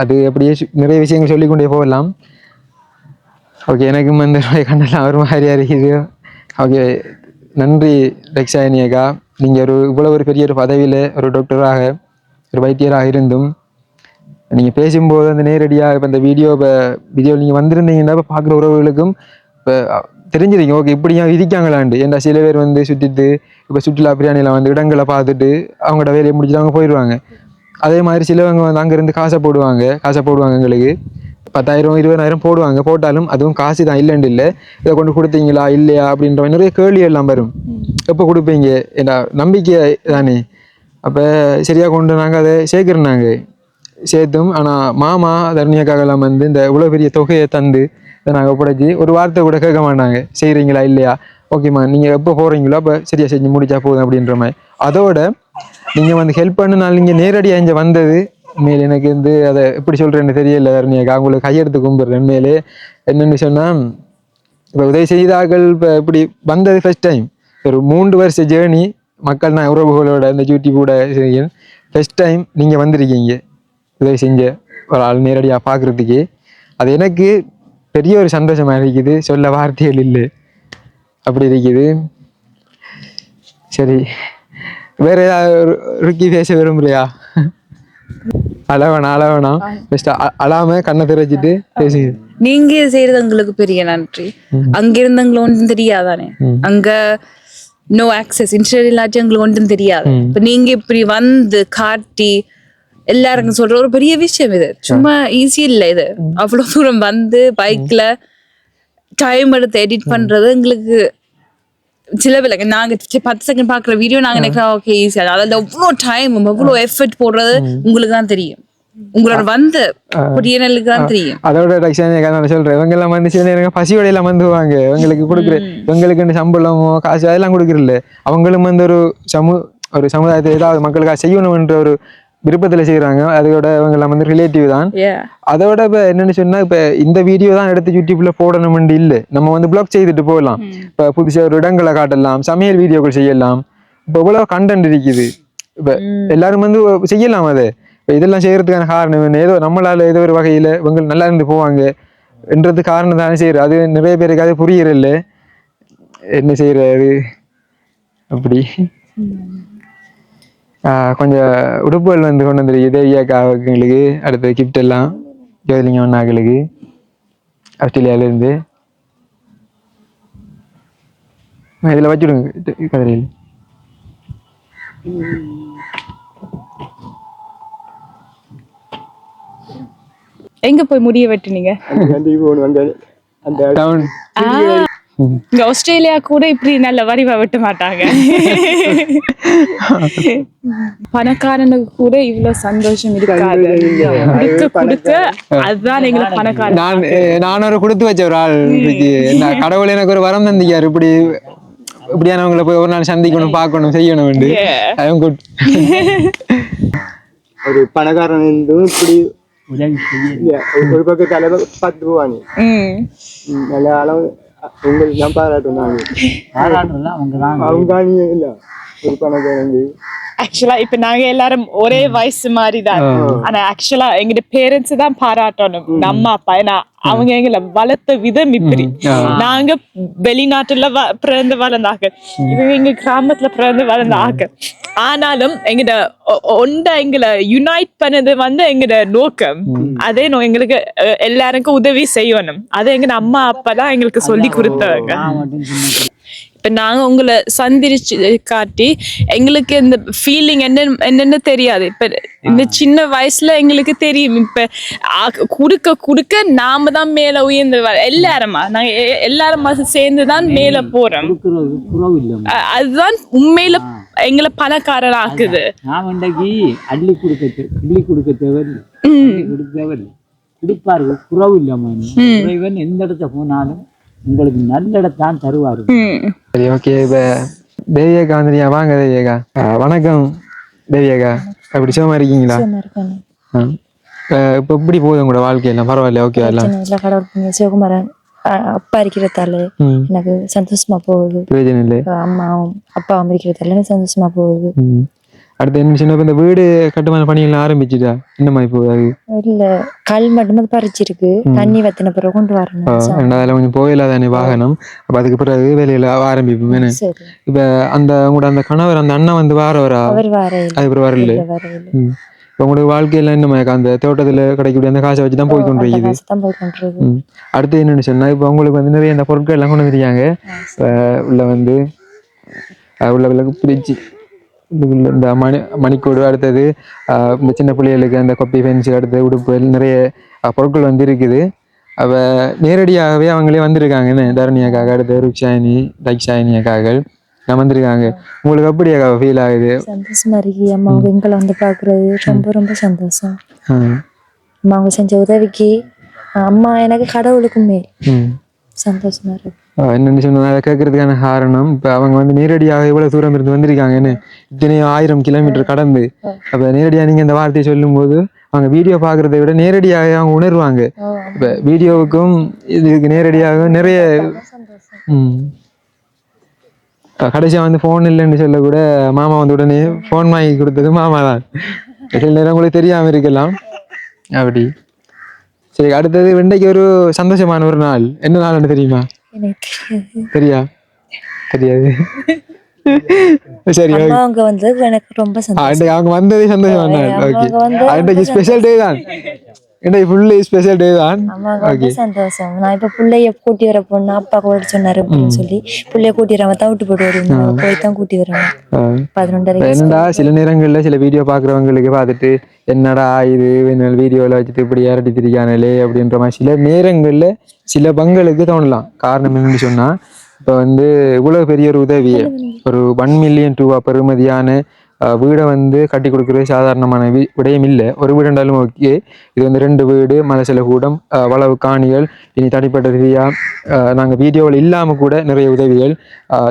Speaker 2: அது அப்படியே நிறைய விஷயங்கள் சொல்லிக்கொண்டே போகலாம். ஓகே, எனக்கும் வந்து கண்ணெல்லாம் ஒரு மாதிரியாக இருக்குது. ஓகே, நன்றி ரக்ஷாயணியக்கா. நீங்கள் இவ்வளோ ஒரு பெரிய ஒரு பதவியில் ஒரு டாக்டராக, ஒரு வைத்தியராக இருந்தும் நீங்கள் பேசும்போது அந்த நேரடியாக இப்போ இந்த வீடியோ நீங்கள் வந்திருந்தீங்கன்னா இப்போ பார்க்குற உறவுகளுக்கும் இப்போ தெரிஞ்சிருக்கீங்க, ஓகே இப்படியா இருக்காங்களாண்டு. ஏன்டா சில பேர் வந்து சுற்றிட்டு இப்போ சுற்றுலா பிரியாணியில் வந்து இடங்களை பார்த்துட்டு அவங்களோட வேலையை முடிச்சுட்டு அவங்க போயிடுவாங்க. அதே மாதிரி சிலவங்க வந்து அங்கேருந்து காசை போடுவாங்க எங்களுக்கு 10,000 20,000 போடுவாங்க. போட்டாலும் அதுவும் காசு தான், இல்லைன்னு இல்லை, இதை கொண்டு கொடுத்தீங்களா இல்லையா அப்படின்ற மாதிரி நிறைய கேள்வி எல்லாம் வரும். எப்போ கொடுப்பீங்க, ஏன்னா நம்பிக்கை தானே. அப்போ சரியாக கொண்டு நாங்கள் அதை சேர்க்குறோம், சேர்த்தும். ஆனால் மாமா தர்ணியக்காகலாம் வந்து இந்த இவ்வளோ பெரிய தொகையை தந்து இதை நாங்கள் ஒப்படைச்சி ஒரு வார்த்தை கூட கேட்க மாட்டாங்க, செய்கிறீங்களா இல்லையா, ஓகேம்மா நீங்கள் எப்போ போகிறீங்களோ அப்போ சரியாக செஞ்சு முடிச்சா போதும் அப்படின்ற மாதிரி. அதோட நீங்கள் வந்து ஹெல்ப் பண்ணுனாலும் நீங்கள் நேரடியாக இங்கே வந்தது மேலே எனக்கு வந்து அதை எப்படி சொல்கிறேன்னு தெரியல. தர்ணியக்கா உங்களுக்கு கையெடுத்து கும்பிட்றேன். மேலே என்னென்னு சொன்னால் இப்போ உதவி செய்தார்கள் இப்போ இப்படி வந்தது ஃபர்ஸ்ட் டைம். ஒரு 3 வருஷ ஜேர்னி மக்கள் நான் உறவுகளோட இந்த யூடியூபோட ஃபர்ஸ்ட் டைம் நீங்கள் வந்திருக்கீங்க உதவி செஞ்ச ஒரு ஆள் நேரடியாக பார்க்குறதுக்கு. அது எனக்கு பெரிய ஒரு சந்தோஷமாக இருக்குது, சொல்ல வார்த்தைகள் இல்லை, அப்படி இருக்குது. சரி, வேற ஏதாவது ருக்கி பேச விரும்புறியா? அளவனா பெஸ்ட் அழாம கண்ணை திறச்சிட்டு பேசி.
Speaker 1: நீங்க செய்யறது உங்களுக்கு பெரிய நன்றி. அங்க இருந்தவங்களுக்கு ஒன்றும் தெரியாதானே, அங்க நோ ஆக்சஸ் இன்டர்நெட் இல்லாச்சும் எங்களுக்கு ஒன்றும் தெரியாது. இப்ப நீங்க இப்படி வந்து காட்டி எல்லாருக்கும் சொல்ற ஒரு பெரிய விஷயம். இது சும்மா ஈஸி இல்லை. இது அவ்வளவு தூரம் வந்து பைக்ல டைம் எடுத்து எடிட் பண்றது எங்களுக்கு சில பேர் நாங்க 10 செகண்ட் பாக்குற வீடியோ நாங்க நினைக்கிறோம் ஓகே ஈஸியா, அதில் எவ்வளோ டைம் எவ்வளோ எஃபர்ட் போடுறது உங்களுக்கு தான் தெரியும், உங்களோட வந்து பொடியனலுக்கு தான் தெரியும்.
Speaker 2: அதோட நான் சொல்றேன், இவங்க எல்லாம் வந்து சில நேரம் பசியோட எல்லாம் வந்துவாங்க, இவங்களுக்கு கொடுக்குற இவங்களுக்கு சம்பளமோ காசு அதெல்லாம் கொடுக்குறல, அவங்களும் வந்து ஒரு சமுதாயத்தை ஏதாவது மக்களுக்காக செய்யணும்ன்ற ஒரு விருப்பத்தில் செய்கிறாங்க. அதோட இவங்க எல்லாம் வந்து ரிலேட்டிவ் தான். அதோட இப்போ என்னன்னு சொன்னா இப்போ இந்த வீடியோ தான் எடுத்து யூடியூப்ல போடணும்னு இல்லை, நம்ம வந்து பிளாக் செய்துட்டு போகலாம். இப்போ புதுசாக ஒரு இடங்களை காட்டலாம், சமையல் வீடியோக்கள் செய்யலாம். இப்போ இவ்வளவு கண்டென்ட் இருக்குது, இப்போ எல்லாரும் வந்து செய்யலாம். அதை இப்போ இதெல்லாம் செய்யறதுக்கான காரணம் ஏதோ நம்மளால ஏதோ ஒரு வகையில இவங்க நல்லா இருந்து போவாங்க என்றது காரணம் தானே செய்யறது. அது நிறைய பேருக்கு அது புரியறதில்ல, என்ன செய்யறாரு அப்படி. கொஞ்சம் உடுப்புகள் வந்து கொண்டு வந்துருக்கு தேவியாக்காவுங்களுக்கு, அடுத்த கிஃப்ட் எல்லாம் ஜோதிலிங்கம் அண்ணாக்களுக்கு ஆஸ்திரேலியாவிலேருந்து. இதில் வச்சுடுங்க கதிரையில்.
Speaker 3: எங்க போய் முடிய வெட்டுனீங்க?
Speaker 4: அந்த இவன் வந்து அந்த
Speaker 2: டவுன்
Speaker 3: இங்க ஆஸ்திரேலியா கூட இப்படி நல்ல வடிவா வெட்ட மாட்டாங்க. பணக்காரனுக்கு கூட இவ்வளவு சந்தோஷம் இருக்காது. கொடுக்க கொடுக்க அதுதான் எங்களுக்கு பணக்காரன்.
Speaker 2: நான் ஒரு கொடுத்து வச்ச ஒரு ஆள் இன்னைக்கு. நான் கடவுள் எனக்கு ஒரு வரம் தந்திக்காரு, இப்படியானவங்களை போய் ஒரு நாள் சந்திக்கணும், பார்க்கணும், செய்யணும் வேண்டு.
Speaker 4: ஒரு பணக்காரன் இருந்தும் இப்படி ஒரு பக்கம் தலைவர் 10 ரூபானி நல்ல அளவு உங்களுக்கு தான் பாராட்டுனாங்க. அவங்க இல்ல ஒரு பணக்காரங்க.
Speaker 3: ஆக்சுவலா இப்ப நாங்க எல்லாரும் ஒரே வயசு மாதிரிதான். ஆனா ஆக்சுவலா எங்க பேரண்ட்ஸ் தான் பாராட்டணும், அம்மா அப்பா. ஏன்னா அவங்க எங்களை வளர்த்த விதம் இப்படி. நாங்க வெளிநாட்டுல பிறந்து வளர்ந்தாங்க, இவங்க எங்க கிராமத்துல பிறந்து வளர்ந்தாங்க. ஆனாலும் எங்கட எங்களை யுனைட் பண்ணது வந்து எங்கட நோக்கம். அதே எங்களுக்கு எல்லாருக்கும் உதவி செய்யணும். அதை எங்க அம்மா அப்பா தான் எங்களுக்கு சொல்லி கொடுத்தாங்க. இப்ப நாங்க உங்களை சந்திச்சு காட்டி எங்களுக்கு இந்த ஃபீலிங் என்னன்னு தெரியாது. இப்ப இந்த சின்ன வயசுல எங்களுக்கு தெரியும். இப்ப குடுக்க குடுக்க நாம தான் மேல உயர்ந்து எல்லாருமா நாங்க எல்லாருமா சேர்ந்துதான் மேல போறோம். அதுதான் உண்மையில எங்களை பணக்காரர் ஆக்குது.
Speaker 5: நான் இன்றைக்கு அள்ளி கொடுக்க தேவையில்லை, கொடுப்பார்கள், குறவு இல்லாம. இறைவன் எந்த இடத்த போனாலும் உங்களுக்கு நல்ல இடத்தான் தருவாரு.
Speaker 2: சரி, ஓகே. இப்ப தேவியக்கா வந்துருக்கியா? வாங்க தேவியக்கா. வணக்கம் தேவியக்கா, அப்படி சும்மா இருக்கீங்களா? இப்ப எப்படி போகுது உங்களோட வாழ்க்கையெல்லாம்? பரவாயில்ல, ஓகே.
Speaker 7: கடவுள் சிவகுமாரன் அப்பா இருக்கிறதால எனக்கு சந்தோஷமா போகுது.
Speaker 2: பிரயோஜனம் இல்லை,
Speaker 7: அம்மாவும் அப்பாவும் இருக்கிறதால எனக்கு சந்தோஷமா போகுது.
Speaker 2: அடுத்து என்ன சின்ன இந்த வீடு கட்டுமான பணிகள் ஆரம்பிச்சுட்டா? என்ன மாதிரி போகுது?
Speaker 7: இல்ல கல் மட்டும் பறிச்சிருக்கு, தண்ணி வத்தின பிறகு கொண்டு வரணும்.
Speaker 2: அதில் கொஞ்சம் போயில தானே வாகனம். அப்ப அதுக்கு பிறகு வேலையில ஆரம்பிப்போம். இப்ப அந்த உங்களோட அந்த கணவர் அந்த அண்ணன் வந்து வாரவரா? அதுக்கப்புறம் வரல. இப்ப உங்களுக்கு வாழ்க்கையில என்ன அந்த தோட்டத்துல கிடைக்கக்கூடிய அந்த காசை வச்சுதான் போய் கொண்டிருக்குது. அடுத்து என்னன்னு சொன்னா, இப்ப உங்களுக்கு வந்து நிறைய அந்த பொருட்கள் எல்லாம் கொண்டு வந்துருக்காங்க. உள்ள வந்து உள்ள விளக்கு பிரிச்சு இந்த மணிக்கூடு, அடுத்தது இந்த சின்ன பிள்ளைகளுக்கு அந்த கொப்பி பென்சில், அடுத்தது உடுப்பு, நிறைய பொருட்கள் வந்து இருக்குது. அவ நேரடியாகவே அவங்களே வந்திருக்காங்கன்னு, தரணியாக்காக, அடுத்து ருக்ஷாயினி, டைக்ஷாயினியாக்காக வந்திருக்காங்க. உங்களுக்கு அப்படியே ஃபீல் ஆகுது?
Speaker 7: சந்தோஷமா இருக்கு. அம்மா எங்களை வந்து பாக்குறது ரொம்ப ரொம்ப சந்தோஷம். அம்மா அவங்க செஞ்ச உதவிக்கு அம்மா எனக்கு கடவுளுக்குமே சந்தோஷமா இருக்கு.
Speaker 2: என்னன்னு சொன்னா, அதை கேட்கறதுக்கான காரணம், இப்ப அவங்க வந்து நேரடியாக எவ்வளவு தூரம் இருந்து வந்திருக்காங்கன்னு, இத்தனையோ 1000 கிலோமீட்டர் கடந்து. அப்ப நேரடியா நீங்க இந்த வார்த்தையை சொல்லும் போது அவங்க வீடியோ பாக்குறதை விட நேரடியாக அவங்க உணர்வாங்க. இப்ப வீடியோவுக்கும் இதுக்கு நேரடியாக நிறைய கடைசியா வந்து போன் இல்லைன்னு சொல்ல கூட மாமா வந்து உடனே போன் வாங்கி கொடுத்தது மாமா தான். சில நேரம் உங்களுக்கு தெரியாம இருக்கலாம் அப்படி. சரி, அடுத்தது இன்றைக்கு ஒரு சந்தோஷமான ஒரு நாள். என்ன நாள்னு தெரியுமா? தெரியாது. சரி,
Speaker 7: அவங்க வந்து எனக்கு ரொம்ப சந்தோஷம்.
Speaker 2: அவங்க வந்ததே சந்தோஷமான நாள். ஓகே, ஸ்பெஷல் டே தான். இன்னைக்கு ஃபுல்லி ஸ்பெஷல் டே தான்.
Speaker 7: ஓகே, சந்தோஷம். நான் இப்ப பிள்ளைய கூட்டி வர போனா அப்பா கூட சொன்னாரு அப்படின்னு சொல்லி பிள்ளைய கூட்டி வராம தான் விட்டு போட்டு வருவேன். போய் தான் கூட்டி வரேன் 11:30.
Speaker 2: என்னடா சில நேரங்கள்ல சில வீடியோ பாக்குறவங்களுக்கு பார்த்துட்டு என்னடா இது வீடியோல வச்சுட்டு இப்படி ஏறட்டி திரிக்கானே அப்படின்ற மாதிரி சில நேரங்கள்ல சில பங்களுக்கு தோணலாம். காரணம் என்னன்னு சொன்னா, இப்ப வந்து இவ்வளவு பெரிய ஒரு உதவியை, ஒரு 1 மில்லியன் ரூபா பெறுமதியான வீடை வந்து கட்டி கொடுக்கறது சாதாரணமான விடயம் இல்லை. ஒரு வீடு இருந்தாலும் ஓகே, இது வந்து 2 வீடு, மலசில கூடம், வளவு காணிகள், இனி தனிப்பட்ட ரீதியா நாங்கள் வீடியோவில் இல்லாமல் கூட நிறைய உதவிகள்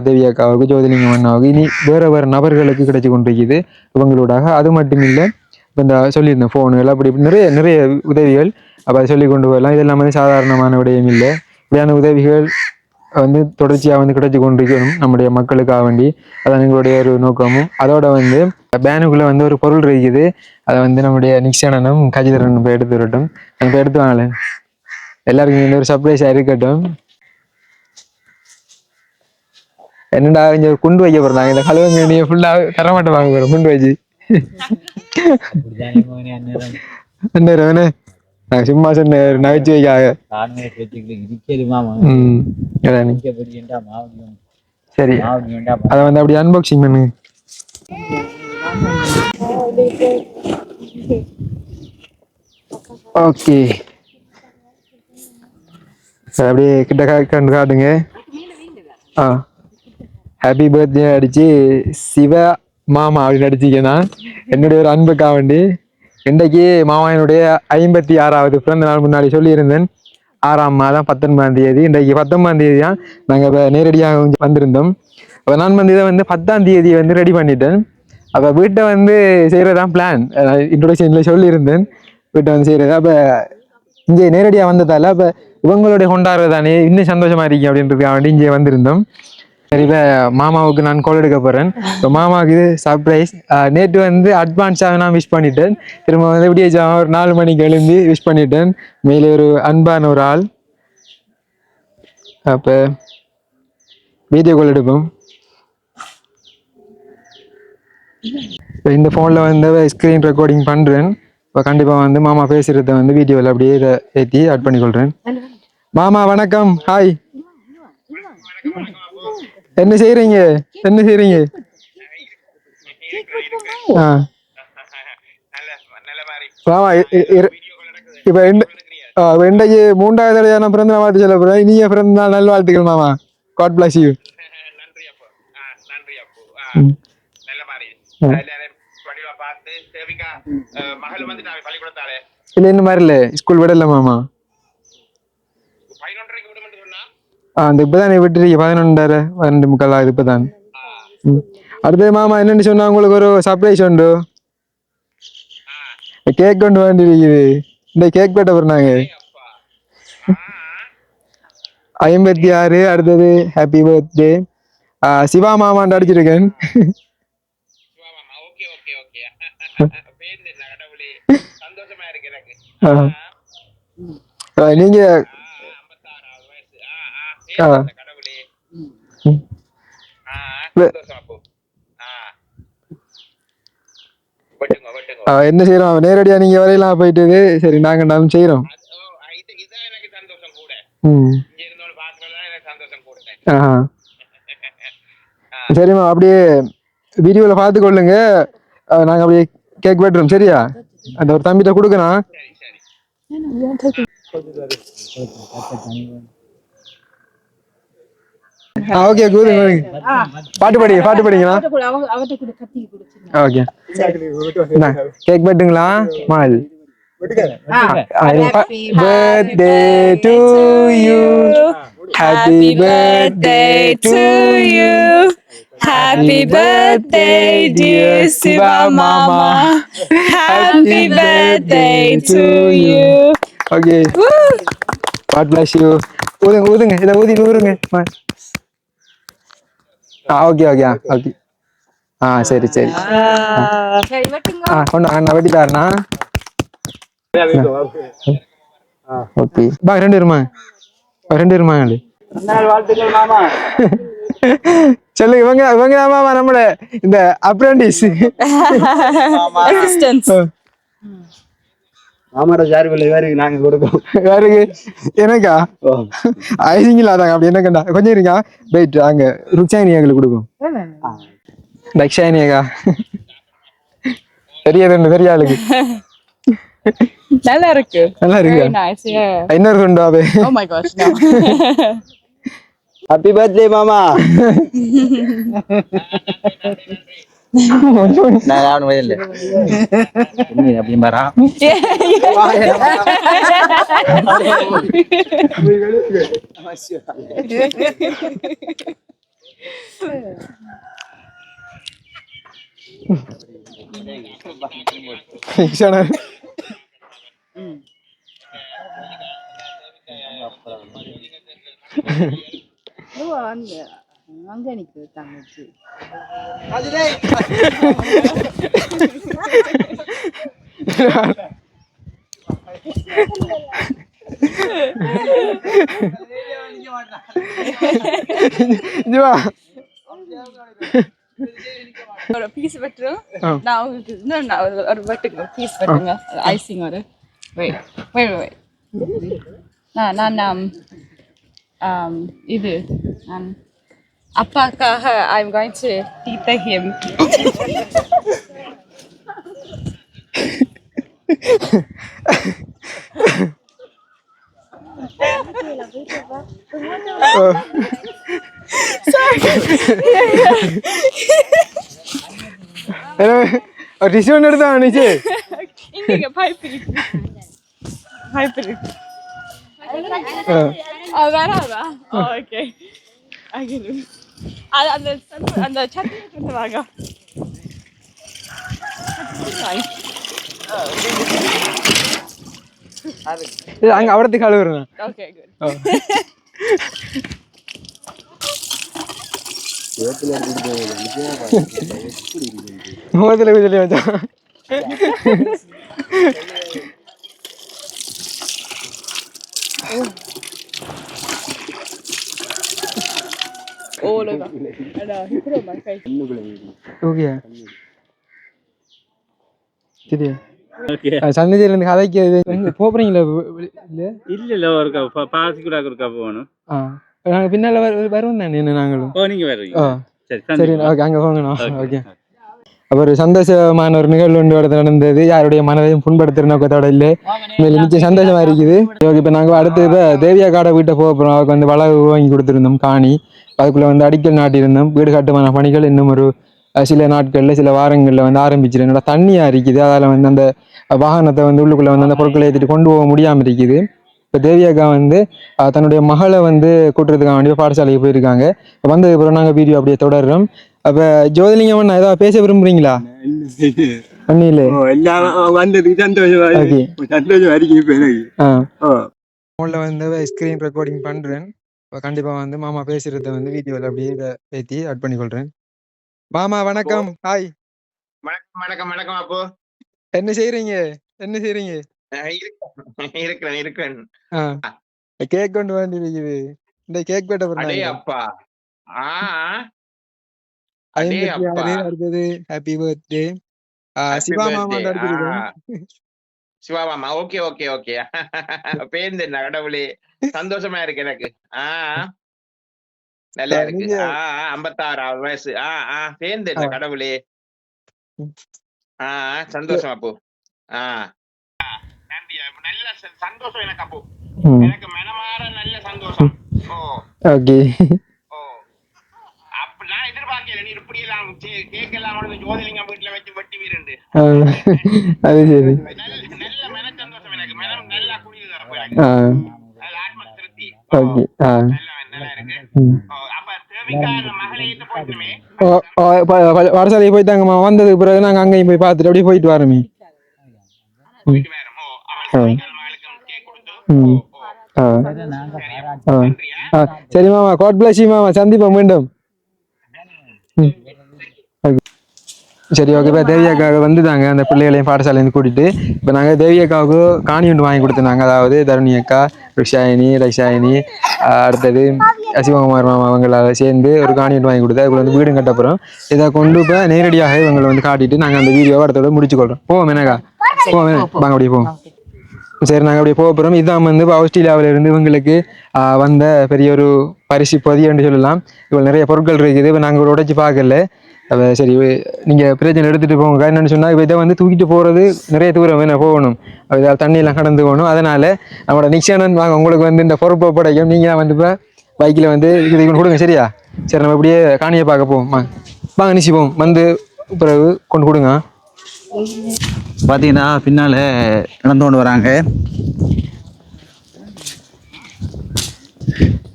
Speaker 2: தேவியாக்காவுக்கு, ஜோதிலிங்கம் அண்ணாவுக்கு, இனி வேறு நபர்களுக்கு கிடைச்சி கொண்டிருக்குது இவங்களோடாக. அது மட்டும் இல்லை, இப்போ இந்த சொல்லியிருந்தேன் ஃபோனுகள் அப்படி நிறைய நிறைய உதவிகள் அப்போ அதை சொல்லி கொண்டு போகலாம். இதெல்லாம் வந்து சாதாரணமான விடயம் இல்லை. இப்படியான உதவிகள் வந்து தொடர்ச்சியாக வந்து கிடைச்சி கொண்டிருக்கணும் நம்முடைய மக்களுக்காக வேண்டி. அதான் எங்களுடைய ஒரு நோக்கமும். அதோட வந்து பேனுக்குள்ளே வந்து ஒரு பொருள் இருக்குது. அதை வந்து நம்முடைய நிக்ஷனனும் கஜிதரனும் போய் எடுத்து வரட்டும். இப்போ எடுத்து வாங்கல, எல்லாருக்கும் இந்த ஒரு சர்ப்ரைஸாக இருக்கட்டும். என்னடா இங்கே குண்டு வைக்க போகிறாங்க, இந்த கழுவங்க நீ ஃபுல்லாக தரமாட்ட வாங்க போகிறோம் குண்டு வச்சு. என்ன சும்மா சொன்ன நகைச்சுவைக்காக. சரி, அதை வந்து அப்படி அன்பாக்சிங் பண்ணு. ஓகே, அப்படியே கிட்ட கண்டு காட்டுங்க. ஹாப்பி பர்த்டே அடிச்சு சிவா மாமா அப்படின்னு அடிச்சிக்கன்னா என்னுடைய ஒரு அன்புக்காக வேண்டி. இன்றைக்கு மாமாவினுடைய 56வது பிறந்த நாள் முன்னாடி சொல்லியிருந்தேன். 6ஆம் மாதம் 19ஆம் தேதி. இன்றைக்கு 19ஆம் தேதி தான் நாங்கள் இப்போ நேரடியாக வந்திருந்தோம். அப்போ நான் வந்து இதை வந்து 10ஆம் தேதி வந்து ரெடி பண்ணிட்டேன். அப்போ வீட்டை வந்து செய்கிறதான் பிளான். இன்ட்ரோடக்ஷனில் சொல்லியிருந்தேன் வீட்டை வந்து செய்கிறது. அப்போ இங்கே நேரடியாக வந்ததால அப்போ இவங்களுடைய கொண்டாடுறது தானே இன்னும் சந்தோஷமா இருக்கீங்க அப்படின்றதுக்காக வேண்டி இங்கே வந்திருந்தோம். சரி, இப்போ மாமாவுக்கு நான் கால் எடுக்க போகிறேன். இப்போ மாமாவுக்கு இது சர்ப்ரைஸ். நேற்று வந்து அட்வான்ஸாக நான் விஷ் பண்ணிட்டேன். திரும்ப வந்து எப்படியே ஒரு 4 மணிக்கு எழும்பி விஷ் பண்ணிட்டேன். மேலே ஒரு அன்பான ஒரு ஆள். அப்போ வீடியோ கால் எடுப்போம். இந்த ஃபோனில் வந்து ஸ்க்ரீன் ரெக்கார்டிங் பண்ணுறேன். இப்போ கண்டிப்பாக வந்து மாமா பேசுகிறத வந்து வீடியோவில் அப்படியே இதை ஏற்றி ஆட் பண்ணிக்கொள்கிறேன். மாமா வணக்கம். ஹாய். என்ன செய்கிறீங்க? மாமா இப்போ இன்றைக்கு 3வது தடவையான பிறந்த நாள் வாழ்த்து சொல்ல போகிறேன். இனிய பிறந்த நாள் நல் வாழ்த்துக்கள் மாமா. God bless you. இல்ல இந்த மாதிரி இல்ல ஸ்கூல் விடல மாமா. அந்த இப்பதான் விட்டுருக்கீங்க 11:30 12:45 ஆகுது இப்பதான். அடுத்தது மாமா என்னன்னு சொன்னா உங்களுக்கு ஒரு சர்ப்ரைஸ் உண்டு. கேக் கொண்டு வேண்டியிருக்குது. இந்த கேக் வெட்ட போறாங்க 56. அடுத்தது ஹாப்பி பர்த்டே சிவா மாமான்னு அடிச்சிருக்கேன். நீங்க என்ன செய்யறோம் நேரடியா நீங்க வரையலாம் போயிட்டு. சரி நாங்க நானும் செய்யறோம். சரிம்மா அப்படியே வீடியோல பார்த்து கொள்ளுங்க. நாங்க அப்படியே கேக் வெட்டுறோம். சரியா? அந்த ஒரு தம்பிட்ட கொடுக்கணும். ஓகே பாட்டு படிங்களா? ஓகே கேக் வெட்டுங்களா? மால் birthday to you. Happy birthday to you.
Speaker 3: Happy birthday, dear Siva Mama. Happy birthday to you.
Speaker 2: Okay. God bless you. ஊதுங்க இதை ஊதுங்க. ஓகே. சரி கொண்டு நான் வெட்டி தாருண்ணா. ஓகே பா 2 இருமா சொல்லு. இவங்க மாமா நம்மள இந்த அப்ரெண்டிஸ்
Speaker 3: Assistants.
Speaker 8: மாமாட சார்பில் வேறுக்கு நாங்க கொடுப்போம்.
Speaker 2: வேறுக்கு எனக்கா ஐசிங்களா தாங்க அப்படி என்ன கண்டா கொஞ்சம் இருக்கா வெயிட். அங்க ருக்ஷாயினி எங்களுக்கு கொடுக்கும். தக்ஷாயினியக்கா பெரிய ஆளுக்கு
Speaker 3: நல்லா இருக்கு. Very nice. Yeah.
Speaker 2: இன்னொரு கொண்டு வாவே.
Speaker 3: Oh my gosh. No.
Speaker 8: Happy birthday மாமா. நான் அவன் வயல்ல நீ அப்படி மாறா.
Speaker 6: அங்க நிக்கு தங்கச்சி.
Speaker 3: ஒரு பீஸ் வெட்டுறோம். நான் உங்களுக்கு இன்னும் ஒரு வெட்டுங்க பீஸ் வெட்டுங்க. ஐசிங் ஒரு wait. நான் இது நான் அப்பாக்காக I'm going to teach him.
Speaker 2: Tissue ஒன்று எடுத்தா நிச்சு
Speaker 3: இங்க பைப் இருக்கு பைப் இருக்கு வேணாதா ஓகே அந்த அந்த சட்னி கொண்டு வாங்க
Speaker 2: அங்க அவடத்துக்கு அழுவுறேன்.
Speaker 3: ஓகே குட்
Speaker 2: முகத்துல சொல்லி வச்சான்.
Speaker 3: ஓலகா அடா ஹிப்ரோ மை ஃபேஸ்
Speaker 2: ஓகே சரி சன்னதியில இருந்து கதைக்கு எங்க போறீங்களா?
Speaker 8: இல்ல ஒரு பாசி கூட இருக்கா போகணும்.
Speaker 2: நாங்க பின்னால வருவோம் தானே நாங்களும்.
Speaker 8: நீங்க வருவீங்க.
Speaker 2: சரி ஓகே அங்க போங்கண்ணா. ஓகே அப்ப ஒரு சந்தோஷமான ஒரு நிகழ்வு ஒன்று நடந்தது. யாருடைய மனதையும் புண்படுத்துற நோக்கத்தோட இல்லை. நிச்சயம் சந்தோஷமா இருக்குது. இப்ப நாங்க அடுத்து இப்ப தேவியா காடை வீட்டை போறோம். அவருக்கு வந்து வளவு வாங்கி கொடுத்துருந்தோம் காணி. அதுக்குள்ள வந்து அடிக்கல் நாட்டியிருந்தோம். வீடு கட்டுமான பணிகள் இன்னும் ஒரு சில நாட்கள்ல சில வாரங்கள்ல வந்து ஆரம்பிச்சிடும். என்னோட தண்ணியா இருக்குது. அதால வந்து அந்த வாகனத்தை வந்து உள்ளுக்குள்ள வந்து அந்த பொருட்களை ஏற்றிட்டு கொண்டு போக முடியாம இருக்குது. இப்போ தேவியாக்கா வந்து தன்னுடைய மகளை வந்து கூட்டுறதுக்காக வேண்டிய பாடசாலைக்கு போயிருக்காங்க. வந்ததுக்கு அப்புறம் நாங்கள் வீடியோ அப்படியே தொடர்றோம். அப்ப ஜோதிலிங்கம் ஏதாவது பேச விரும்புறீங்களா? அண்ணியில
Speaker 4: வந்ததுக்கு சந்தோஷமா
Speaker 2: வந்து ஸ்கிரீன் ரெக்கார்டிங் பண்றேன். கண்டிப்பா வந்து மாமா பேசுறத வந்து வீடியோல அப்படியே பேத்தி ஆட் பண்ணி கொள்றேன். மாமா வணக்கம். ஹாய்.
Speaker 9: வணக்கம் வணக்கம் வணக்கம். அப்போ
Speaker 2: என்ன செய்யறீங்க?
Speaker 9: இருக்கிறேன்.
Speaker 2: கேக் கொண்டு வந்து இருக்குது. இந்த கேக் வெட்ட போறேன்.
Speaker 9: அப்பா
Speaker 2: அடுத்தது ஹாப்பி பர்த்டே சிவா மாமா.
Speaker 9: சிவா மாமா. Okay okay okay. பேருந்து கடவுளே சந்தோஷமா இருக்கு எனக்கு. நல்லா இருக்கு. 56 வயசு. பேருந்து கடவுளே. சந்தோஷம் அப்போ. நல்ல சந்தோஷம் எனக்கு அப்போ. எனக்கு மனமாற நல்ல சந்தோஷம்.
Speaker 2: ஓகே.
Speaker 9: அப்ப நான் எதிர்பார்க்கல நீ இப்படி எல்லாம் கேட்கலாம். ஜோதிலிங்கம் வீட்டுல வச்சு வெட்டி வீரண்டு.
Speaker 2: அது சரி.
Speaker 9: நல்ல மன சந்தோஷம் எனக்கு. மனம் நல்லா குளிர் தரப்போ எனக்கு. ஆத்ம திருப்தி.
Speaker 2: ஓகே.
Speaker 9: நல்லா இருக்கு. அப்ப தேவிக்கான மகளை ஏற்று போயிட்டுமே
Speaker 2: பாடசாலைக்கு போயிட்டாங்கம்மா. வந்ததுக்கு பிறகு நாங்க அங்கேயும் போய் பார்த்துட்டு அப்படியே போயிட்டு வரோமே. சரி மாமா. காட் பிளஸ் யூ மாமா. சந்திப்போம் மீண்டும். சரி ஓகே. இப்போ தேவியாக்காக வந்துட்டாங்க. அந்த பிள்ளைகளையும் பாடசாலையிலேருந்து கூட்டிட்டு இப்போ நாங்கள் தேவியாக்காவுக்கு காணி ஒன்று வாங்கி கொடுத்துருந்தாங்க. அதாவது தருணி அக்கா, ருஷாயினி, ரைஷாயினி, அடுத்தது சிவகுமார் மாமா அவங்களால சேர்ந்து ஒரு காணி ஒன்று வாங்கி கொடுத்து அதுக்குள்ள வந்து வீடும் கட்டப்புறம் இதை கொண்டு இப்போ நேரடியாக இவங்களை வந்து காட்டிட்டு நாங்கள் அந்த வீடியோவை அடுத்தோட முடிச்சுக்கொள்றோம். போவோம் எனக்கா. போவோம் வாங்க அப்படியே போவோம். சரி நாங்கள் அப்படியே போக போகிறோம். இதுதான் வந்து இப்போ ஆஸ்திரேலியாவிலிருந்து இவங்களுக்கு வந்த பெரிய ஒரு பரிசு பொதியன்னு சொல்லலாம். இவ்வளோ நிறைய பொருட்கள் இருக்குது. இப்போ நாங்கள் ஒரு உடைச்சி பார்க்கல. சரி நீங்கள் பிரச்சனை எடுத்துகிட்டு போங்க. என்னென்னு சொன்னால் இப்போ இதை வந்து தூக்கிட்டு போகிறது நிறைய தூரம் வேணும் போகணும். இதை தண்ணியெல்லாம் கடந்து போகணும். அதனால் நம்மளோட நிக்ஷானன் வாங்க உங்களுக்கு வந்து இந்த பொறுப்பை படைக்கும். நீங்கள் வந்து இப்போ பைக்கில் வந்து இது கொடுங்க. சரியா? சரி நம்ம இப்படியே காணியை பார்க்க போவோம். வாங்க நிச்சயம் வந்து பிறகு கொண்டு கொடுங்க.
Speaker 8: பார்த்தீங்கன்னா பின்னால் நடந்து கொண்டு வராங்க.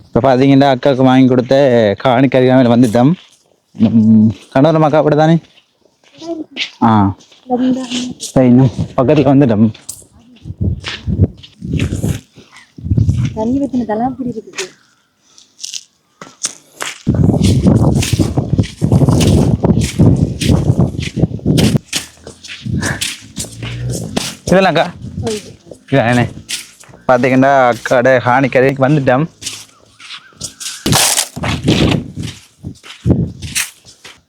Speaker 8: இப்போ பார்த்தீங்கன்னா அக்காவுக்கு வாங்கி கொடுத்த காணிக்கறியாமல் வந்துட்டோம். கணவர் மக்கா அப்படி தானே? சரி இன்னும் பக்கத்தில் வந்துட்டோம்.
Speaker 7: தண்ணி ஊற்றினதெல்லாம் அப்படி இருக்குது.
Speaker 8: இதெல்லாம் அக்கா இதானே பார்த்தீங்கன்னா அக்காட காணிக்கறிக்கு வந்துட்டோம்.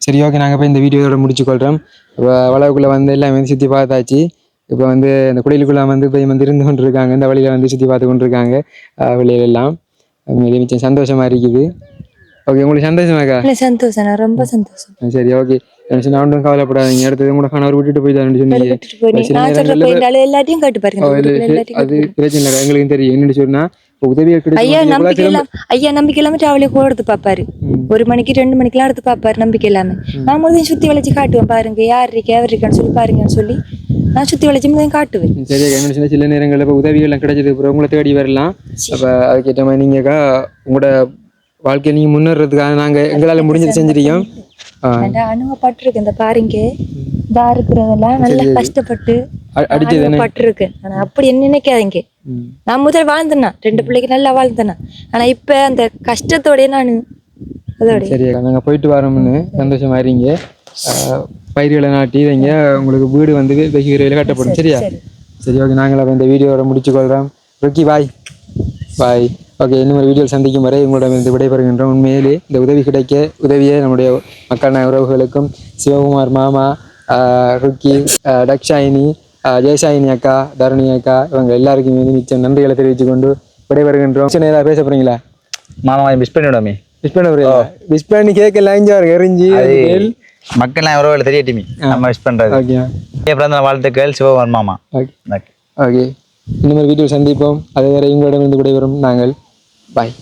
Speaker 2: சரி ஓகே. நாங்கள் இப்போ இந்த வீடியோவோட முடிச்சுக்கொள்கிறோம். இப்போ வளவுக்குள்ளே வந்து எல்லாம் வந்து சுற்றி பார்த்தாச்சு. இப்போ வந்து இந்த குடிலுக்குள்ளே வந்து போய் வந்து இருந்து கொண்டு இருக்காங்க. இந்த வழியில் வந்து சுற்றி பார்த்து கொண்டு இருக்காங்க. வெளியிலெல்லாம் மிச்சம் சந்தோஷமாக இருக்குது. ஓகே உங்களுக்கு சந்தோஷமாக்கா?
Speaker 7: சந்தோஷம், ரொம்ப சந்தோஷம்.
Speaker 2: சரி ஓகே. நான் ஒன்றும் கவலைப்படாதீங்க. அடுத்தது கூட கணவர் விட்டுட்டு போயிட்டாருன்னு சொன்னீங்க.
Speaker 7: எல்லாத்தையும் கேட்டு பாருங்க.
Speaker 2: அது பிரச்சனை இல்லை. எங்களுக்கு தெரியும். என்னென்னு சொன்னால் உதவிகள்
Speaker 7: ஐயா நம்பிக்கை
Speaker 2: கிடைக்கும்
Speaker 7: இல்லாம ஐயா நம்பிக்கை இல்லாம டிராவலே கூட எடுத்து பாப்பாரு 1 மணிக்கு 2 மணிக்கெல்லாம் எடுத்து பாப்பாரு நம்பிக்கை இல்லாம நான் முதல்ல சுத்தி வளைச்சு காட்டுவேன் பாருங்க யார் இருக்கா எவர் இருக்கான்னு சொல்லி பாருங்கன்னு சொல்லி நான் சுத்தி வளைச்சு முதல்ல காட்டுவேன்.
Speaker 2: சரி சில நேரங்களில் இப்போ உதவிகள் கிடைச்சது அப்புறம் உங்களை தேடி வரலாம். அப்போ அதுக்கேற்ற மாதிரி நீங்கக்கா உங்களோட வாழ்க்கையை நீங்க முன்னேறதுக்காக நாங்க எங்களால முடிஞ்சது செஞ்சிருக்கோம்.
Speaker 7: அனுபவப்பட்டிருக்கு இந்த பாருங்க இதா இருக்கிறதெல்லாம் நல்லா கஷ்டப்பட்டு அனுபவப்பட்டிருக்கு. ஆனா அப்படி என்ன நினைக்காதீங்க. நான் முதல் வாழ்ந்தேன்னா 2 பிள்ளைக்கு நல்லா வாழ்ந்தேன்னா ஆனா இப்ப அந்த கஷ்டத்தோடய நான் அதோட
Speaker 2: சரியா நாங்க போயிட்டு வரோம்னு சந்தோஷமா இருங்க. பயிர்களை நாட்டி வைங்க. உங்களுக்கு வீடு வந்து வெகு விரைவில் கட்டப்படும். சரியா சரி ஓகே. நாங்கள் இந்த வீடியோவை முடிச்சுக்கொள்கிறோம். ருக்கி பாய் பாய். ஓகே இன்னும் ஒரு வீடியோ சந்திக்கும் வரை உங்களிடம் இருந்து விடைபெறுகின்றோம். உண்மையிலே இந்த உதவி கிடைக்க உதவியை நம்முடைய மக்கள் உறவுகளுக்கும் சிவகுமார் மாமா, ருக்கி, டக்ஷாயினி, ஜெயசாயினி அக்கா, தரணி அக்கா இவங்க எல்லாருக்குமே மிச்சம் நன்றிகளை தெரிவித்து கொண்டு விடைபெறுகின்றோம். ஏதாவது பேச போறீங்களா?
Speaker 8: மாமா மிஸ் பண்ணிவிடாமே.
Speaker 2: மிஸ் பண்ண போறீங்களா? மிஸ் பண்ணி கேட்க லைஞ்சா எரிஞ்சு
Speaker 8: மக்கள் உறவுகள் தெரியட்டுமே நம்ம மிஸ் பண்றது. ஓகே பிறந்த வாழ்த்துக்கள் சிவகுமார் மாமா.
Speaker 2: ஓகே இன்னும் ஒரு வீடியோ சந்திப்போம். அதுவரை உங்களிடமிருந்து விடைபெறும் நாங்கள். பாய்.